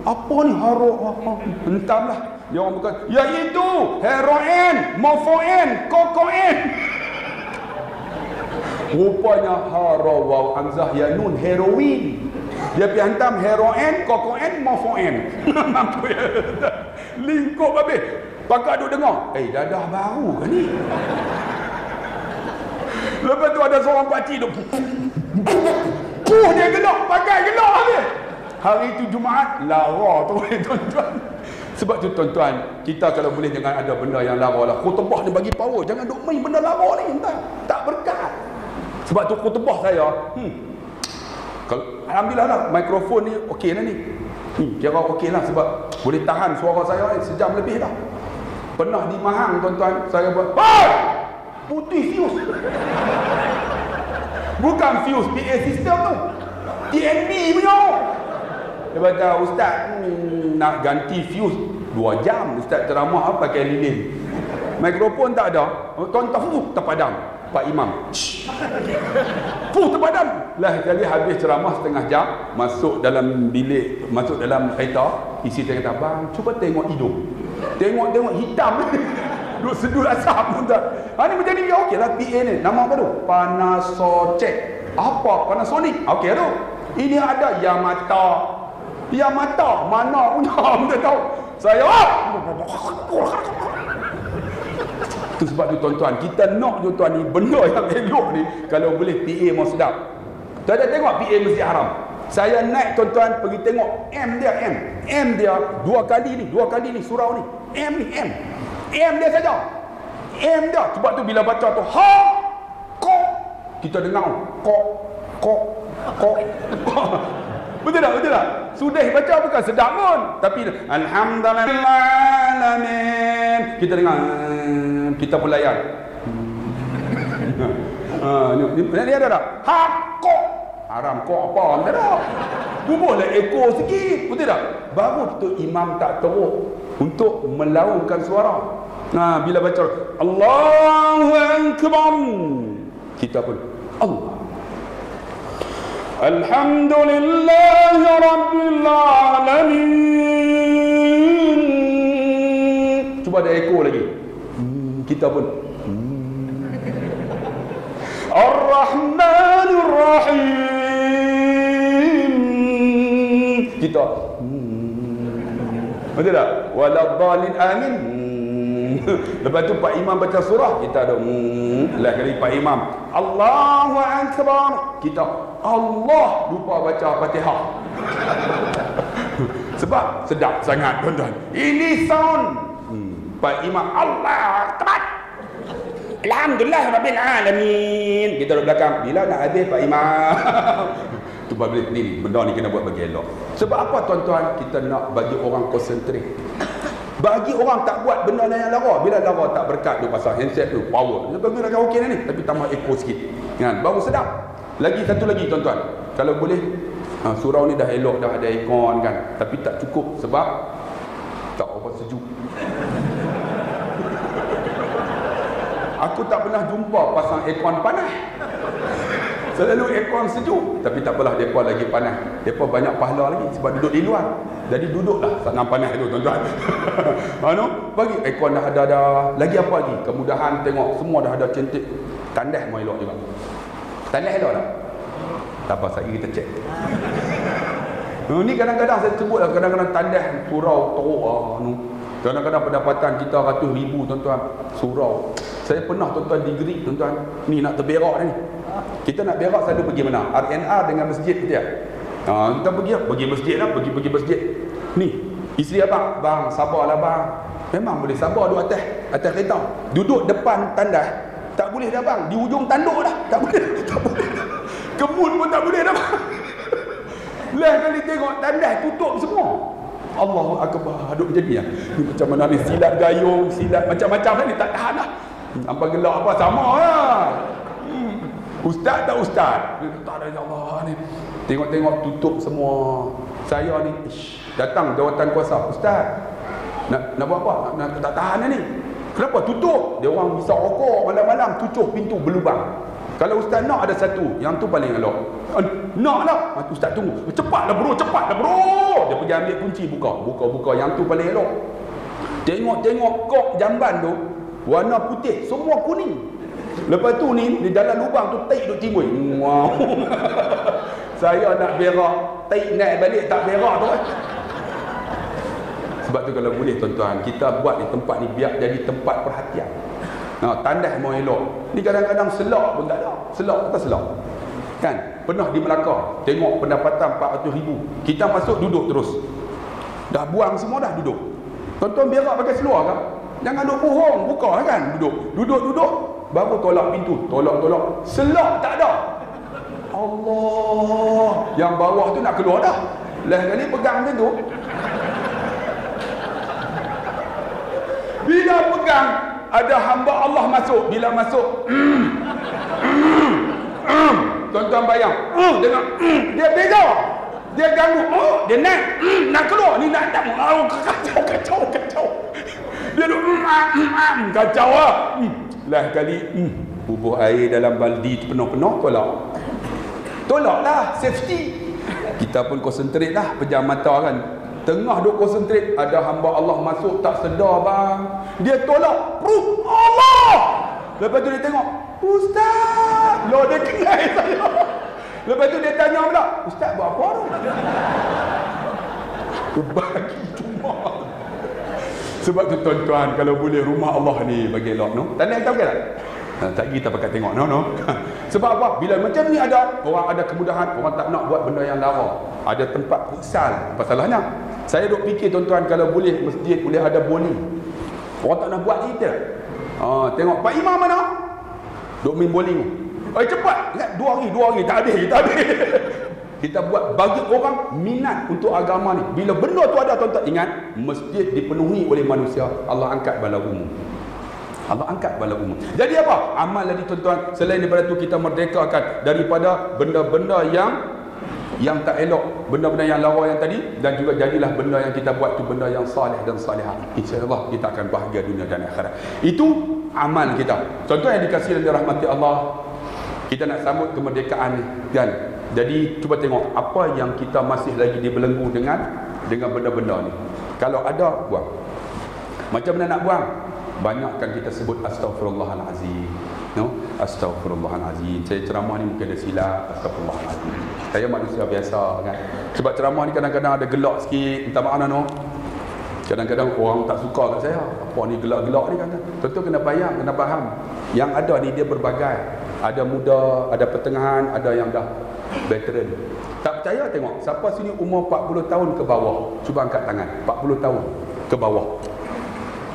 Apa ni haro? Entamlah. Dia orang bukan. Iaitu heroin, morfin, kokain. Rupanya haro waw hamzah ya nun heroin. Dia pergi hantam heroin, kokain, morfin. Apa ya? Lingkup habis. Pakak duk dengar. Dadah baru ke ni? Lepas tu ada seorang pakcik duk. Dia gelak, pakai gelak habis. Hari itu Jumaat, lara tu tuan-tuan. Sebab tu tuan-tuan, kita kalau boleh jangan ada benda yang lara lah. Khutbah ni bagi power. Jangan duk main benda lara ni. Tak berkat. Sebab tu khutbah saya, alhamdulillah lah, mikrofon ni okey lah ni. Kira okey lah sebab boleh tahan suara saya ni sejam lebih dah. Pernah di Mahang tuan-tuan, saya buat putih fuse. Bukan fuse PA system tu, TNB punya. Dia kata, ustaz nak ganti fuse 2 jam. Ustaz ceramah pakai lilin. Mikrofon tak ada. Tuan-tuan terpadam. Pak Imam terpadam lah. Kali habis ceramah setengah jam, masuk dalam bilik, masuk dalam kereta. Isi saya kata, bang cuba tengok hidung. Tengok hitam. Duk sedul asap. Ni menjadi okey lah PA ni. Nama apa tu? Panasonic. Apa? Panasonic. Okey tu. Ini ada Yamaha. Mana punya? Kita tahu. Saya tu sebab tu tuan-tuan, kita nak tuan-tuan ni benda yang elok ni, kalau boleh PA mau sedap. Tak ada tengok PA Masjid Haram. Saya naik tuan-tuan pergi tengok M dia 2 kali ni surau ni. M dia saja. M dia. Sebab tu bila baca tu kok kita dengar kok. Betul tak? Sudah baca bukan sedap pun, tapi alhamdulillahalamin kita dengar, kita pun layan. Ni ada tak? Kok haram kok apa? Tak ada. Bubuhlah ekor sikit, betul tak? Baru tu imam tak teruk untuk melaungkan suara. Bila baca Allahu Akbar, kita pun Allah. Alhamdulillah Rabbil Alamin. Cuba ada ekor lagi. Kita pun Ar-Rahmanir Rahim. Kita betul tak? Waladhdallin amin. Lepas tu Pak Imam baca surah, kita ada lah kali Pak Imam Allahu Akbar, kita Allah lupa baca Fatihah. Sebab sedap sangat tuan-tuan. Ini sound Pak Imam Allah Akbar, alhamdulillah Rabbil Alamin. Kita duduk belakang, bila nak habis Pak Imam? Tu balik ni benda ni kena buat bagi elok. Sebab apa tuan-tuan? Kita nak bagi orang konsentrate. Bagi orang tak buat benda yang lara. Bila lara tak berkat tu pasal handset tu power. Dia bagi lagi okey ni, tapi tambah echo sikit. Kan? Baru sedap. Lagi satu lagi tuan-tuan. Kalau boleh surau ni dah elok, dah ada aircon kan. Tapi tak cukup sebab tak apa sejuk. Aku tak pernah jumpa pasang aircon panas. Selalu aircon sejuk. Tapi tak apalah, mereka lagi panas. Mereka banyak pahala lagi sebab duduk di luar. Jadi duduklah sangat panas tu tuan-tuan. Bagi aircon dah ada. Lagi apa lagi? Kemudahan tengok semua dah ada cantik. Tandas mau elok juga. Tandas elok tak? Tak apa, sekali kita cek. Ni kadang-kadang saya sebut lah, kadang-kadang tandas surau teruk kadang-kadang pendapatan kita ratus ribu tuan-tuan. Surau. Saya pernah tuan-tuan di Greek tuan-tuan. Ni nak terberak ni. Kita nak berak selalu pergi mana? RNR dengan masjid dia. Kita pergi masjid lah, pergi masjid. Ni, isteri abang, bang, sabarlah bang. Memang boleh sabar duduk atas kereta. Duduk depan tandas tak boleh dah bang. Di ujung tanduk dah tak boleh. Kemun pun tak boleh dah bang. Lah kali tengok tandas tutup semua. Allahu Akbar. Duduk macam ni lah. Macam mana ni, silat gayung, silat macam-macam ni tak tahan lah. Apa gelak apa sama lah. Ustaz tak ustaz? Tak ada, ya Allah ni. Tengok-tengok tutup semua. Saya ni datang jawatan kuasa. Ustaz, nak buat apa? Nak tak tahan ni. Kenapa tutup? Dia orang bisa rokok malam-malam, tutup pintu berlubang. Kalau ustaz nak ada satu, yang tu paling elok. Nak lah. Ustaz tunggu. Cepatlah bro, cepatlah bro. Dia pergi ambil kunci, buka. Yang tu paling elok. Tengok kok jamban tu warna putih, semua kuning. Lepas tu ni di dalam lubang tu taik duk timbul. Wow. Saya nak berak, taik naik balik tak berak tu. Sebab tu kalau boleh tuan-tuan, kita buat ni tempat ni biar jadi tempat perhatian. Tandas mau elok. Ni kadang-kadang selak pun tak ada. Selak kata selak. Kan? Pernah di Melaka, tengok pendapatan 400,000. Kita masuk duduk terus. Dah buang semua dah duduk. Tuan-tuan berak pakai seluar kan? Jangan duduk bohong, buka kan? Duduk. Baru tolak pintu, tolak. Selak tak ada. Allah, yang bawah tu nak keluar dah. Lah kali pegang macam tu. Bila pegang, ada hamba Allah masuk. Bila masuk, tuan-tuan bayang, dengar, dia beza. Dia ganggu, dia naik, nak keluar, ni nak datang. Kacau. Dia duk kacau lah. Lah kali bubuh air dalam baldi tu penuh-penuh, tolak lah, safety. Kita pun konsentrate lah, pejam mata kan. Tengah duk konsentrate, ada hamba Allah masuk tak sedar bang. Dia tolak, Allah. Lepas tu dia tengok, Ustaz. Loh, dia kenal saya. Lepas tu dia tanya pula, Ustaz buat apa tu? Bagi cuma. Sebab tu tuan-tuan, kalau boleh rumah Allah ni bagi elok no. Tanda yang tahu ke tak? Tak kita pakai tengok no. Sebab apa? Bila macam ni ada, orang ada kemudahan, orang tak nak buat benda yang lara. Ada tempat futsal. Apa salahnya? Saya duk fikir tuan-tuan, kalau boleh masjid boleh ada bowling. Orang tak nak buat kita. Tengok Pak Imam mana? Duk main bowling. Cepat. Ingat 2 hari tak habis. Kita buat bagi orang minat untuk agama ni. Bila benda tu ada, tuan-tuan ingat, masjid dipenuhi oleh manusia, Allah angkat bala umum. Jadi apa? Amal lagi tuan-tuan. Selain daripada tu, kita merdekakan daripada benda-benda yang tak elok, benda-benda yang lara yang tadi, dan juga jadilah benda yang kita buat tu benda yang salih dan salihah. InsyaAllah kita akan bahagia dunia dan akhirat. Itu amal kita. Contoh yang dikasihi dan dirahmati Allah, kita nak sambut kemerdekaan ni kan. Jadi cuba tengok apa yang kita masih lagi dibelenggu dengan benda-benda ni. Kalau ada, buang. Macam mana nak buang? Banyakkan kita sebut Astaghfirullahalazim. Astaghfirullahalazim. Saya ceramah ni mungkin ada silap. Astaghfirullahalazim. Saya manusia biasa kan. Sebab ceramah ni kadang-kadang ada gelak sikit. Minta maaf no. Kadang-kadang orang tak suka kat saya. Apa ni gelak-gelak ni kan. Tentu kena bayang, kena faham. Yang ada ni dia berbagai. Ada muda, ada pertengahan, ada yang dah veteran. Tak percaya tengok. Siapa sini umur 40 tahun ke bawah? Cuba angkat tangan. 40 tahun ke bawah.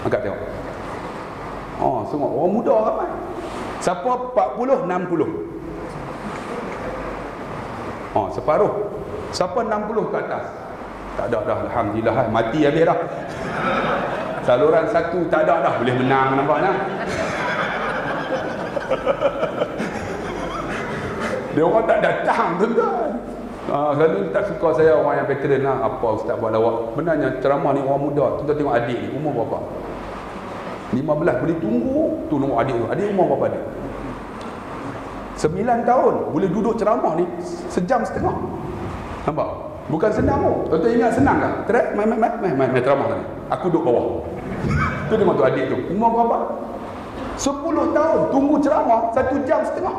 Angkat tengok. Semua orang muda ramai. Siapa 40, 60? Separuh. Siapa 60 ke atas? Tak ada dah. Alhamdulillah. Mati habis dah. Saluran 1 tak ada dah. Boleh menang nampaknya. Dia orang tak datang tuan-tuan. Selalu tak suka saya orang yang veteran lah. Apa ustaz buat lawak? Benarnya ceramah ni orang muda. Tuan-tuan tengok adik ni umur berapa? 15 boleh tunggu. Tu nombor adik tu. Adik umur berapa dia? 9 tahun boleh duduk ceramah ni sejam setengah. Nampak? Bukan senang tu. Tuan-tuan ingat senang tak? Main ceramah tadi. Aku duduk bawah. Tu tengok tu adik tu. Umur berapa? 10 tahun tunggu ceramah 1 jam setengah.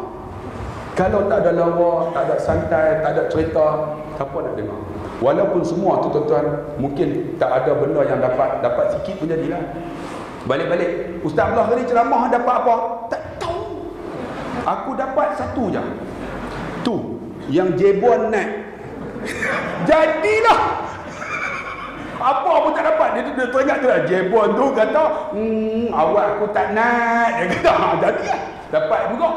Kalau tak ada lawa, tak ada santai, tak ada cerita, siapa nak dengar? Walaupun semua tu tuan-tuan, mungkin tak ada benda yang dapat sikit pun jadilah. Balik-balik, Ustaz Abdullah tadi ceramah dapat apa? Tak tahu. Aku dapat satu je. Tu, yang jebon naik. Jadilah. Apa pun tak dapat. Dia teringat tu lah. Jebon tu kata, awak aku tak nak. Dia kata, jadi lah. Dapat juga.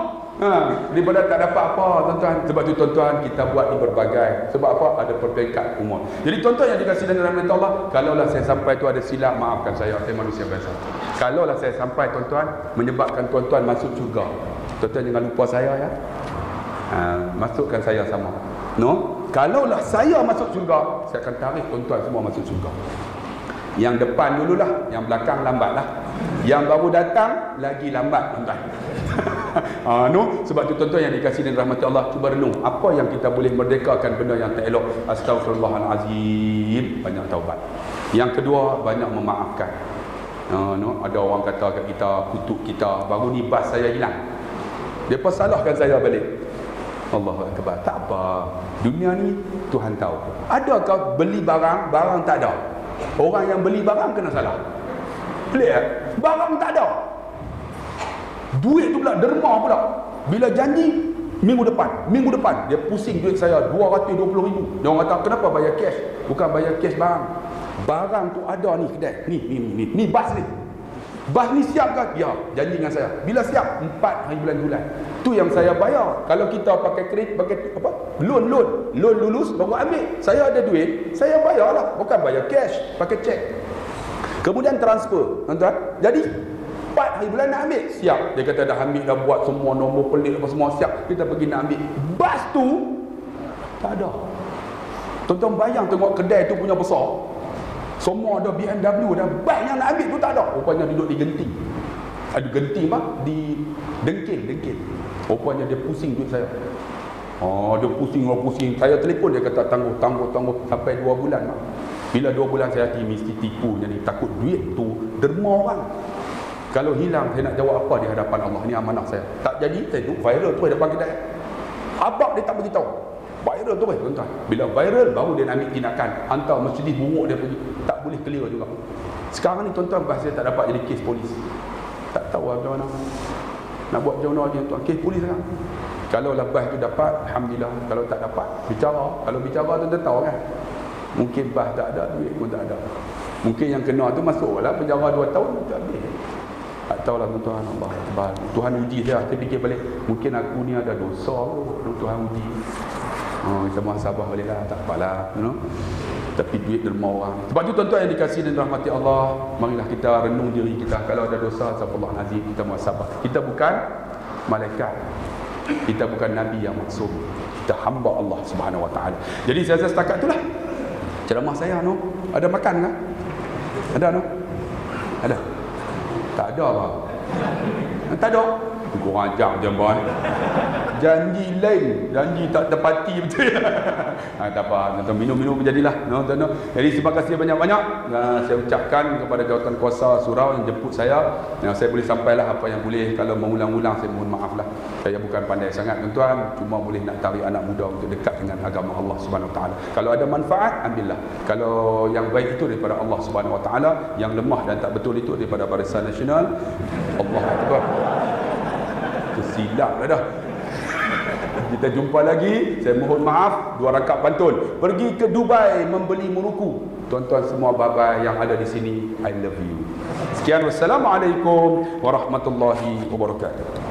Daripada tak dapat apa, tuan-tuan. Sebab tu tuan-tuan, kita buat ni berbagai. Sebab apa? Ada peringkat umur. Jadi tuan-tuan yang dikasihi dengan rahmat Allah, kalaulah saya sampai tu ada silap, maafkan saya manusia biasa. Kalaulah saya sampai tuan-tuan menyebabkan tuan-tuan masuk syurga, tuan-tuan jangan lupa saya ya. Masukkan saya sama. No? Kalaulah saya masuk syurga, saya akan tarik tuan-tuan semua masuk syurga. Yang depan dululah, yang belakang lambatlah. Yang baru datang lagi lambat tuan-tuan. No? Sebab tu tuan-tuan yang dikasihi dengan rahmat Allah, cuba renung apa yang kita boleh merdekakan benda yang tak elok. Astaghfirullahalazim, banyak taubat. Yang kedua, banyak memaafkan. No? Ada orang kata kat kita, kutuk kita, baru ni bas saya hilang, depa salahkan saya balik. Allahu akbar. Tak apa, dunia ni Tuhan tahu. Adakah beli barang tak ada? Orang yang beli barang kena salah. Pelik eh? Barang tak ada, duit tu pula derma pula. Bila janji minggu depan dia pusing duit saya 220,000. Dia orang kata kenapa bayar cash? Bukan bayar cash barang tu ada ni kedai. Ni bas ni. Bas ni siap kan? Ya, janji dengan saya. Bila siap? 4 hari bulan Julai. Tu yang saya bayar. Kalau kita pakai kredit, pakai apa? Loan lulus baru ambil. Saya ada duit, saya bayarlah. Bukan bayar cash, pakai cek. Kemudian transfer, tuan-tuan. Jadi 4 hari bulan nak ambil, siap. Dia kata dah ambil, dah buat semua nombor pelik apa semua siap. Kita pergi nak ambil. Bas tu tak ada. Tuan-tuan bayang tengok kedai tu punya besar. Semua ada BMW, dah bas yang nak ambil tu tak ada. Rupanya duduk di genting. Ada genting apa? Di dengkil. Rupanya dia pusing duit saya. Dia pusing. Saya telefon, dia kata tangguh sampai 2 bulan mak. Bila 2 bulan saya hati mesti tipu jadi takut duit tu derma orang. Kalau hilang saya nak jawab apa di hadapan Allah? Ni amanah saya. Tak jadi, saya duduk viral tu depan kedai. Abang dia tak beritahu. Viral tu tuan-tuan. Bila viral baru dia nak ambil tindakan. Hantar Mercedes buruk dia pergi. Tak boleh clear juga. Sekarang ni tuan-tuan bahasa tak dapat jadi kes polis. Tak tahu macam mana. Nak buat macam mana lagi tuan. Kes polis sekarang. Kalau lepas tu dapat, alhamdulillah. Kalau tak dapat, bicara. Kalau bicara tuan-tuan tahu kan. Mungkin bas tak ada, duit pun tak ada. Mungkin yang kena tu masuklah penjara 2 tahun tak habis. Tak tahulah tuan-tuan. Allah Akbar. Tuhan uji saya. Saya fikir balik, mungkin aku ni ada dosa ke Tuhan uji. Kita muhasabah balik lah. Tak apalah, you know? Tapi duit derma orang. Sebab tu tuan-tuan yang dikasihi dan rahmati Allah, marilah kita renung diri kita. Kalau ada dosa, astagfirullahalazim, kita muhasabah. Kita bukan malaikat, kita bukan nabi yang maksum, kita hamba Allah Subhanahu Wa Taala. Jadi saya rasa setakat itulah ceramah saya. No, ada makan kan? Ada no? Ada? Tak ada apa? Tak ada. Kurang ajar je boy. Janji lain, janji tak tepati betul. Tak apa, minum-minum jadilah. No. Jadi terima kasih banyak-banyak. Saya ucapkan kepada jawatan kuasa surau yang jemput saya. Saya boleh sampailah apa yang boleh. Kalau mengulang-ulang saya mohon maaf lah. Saya bukan pandai sangat tuan-tuan, cuma boleh nak tarik anak muda untuk dekat dengan agama Allah Subhanahu Wa Taala. Kalau ada manfaat, ambillah. Kalau yang baik itu daripada Allah Subhanahu Wa Taala, yang lemah dan tak betul itu daripada Barisan Nasional. Allahu Akbar. Silap dah. Kita jumpa lagi. Saya mohon maaf, 2 rakaat pantun. Pergi ke Dubai membeli muruku. Tuan-tuan semua bye-bye yang ada di sini, I love you. Sekian, wassalamualaikum warahmatullahi wabarakatuh.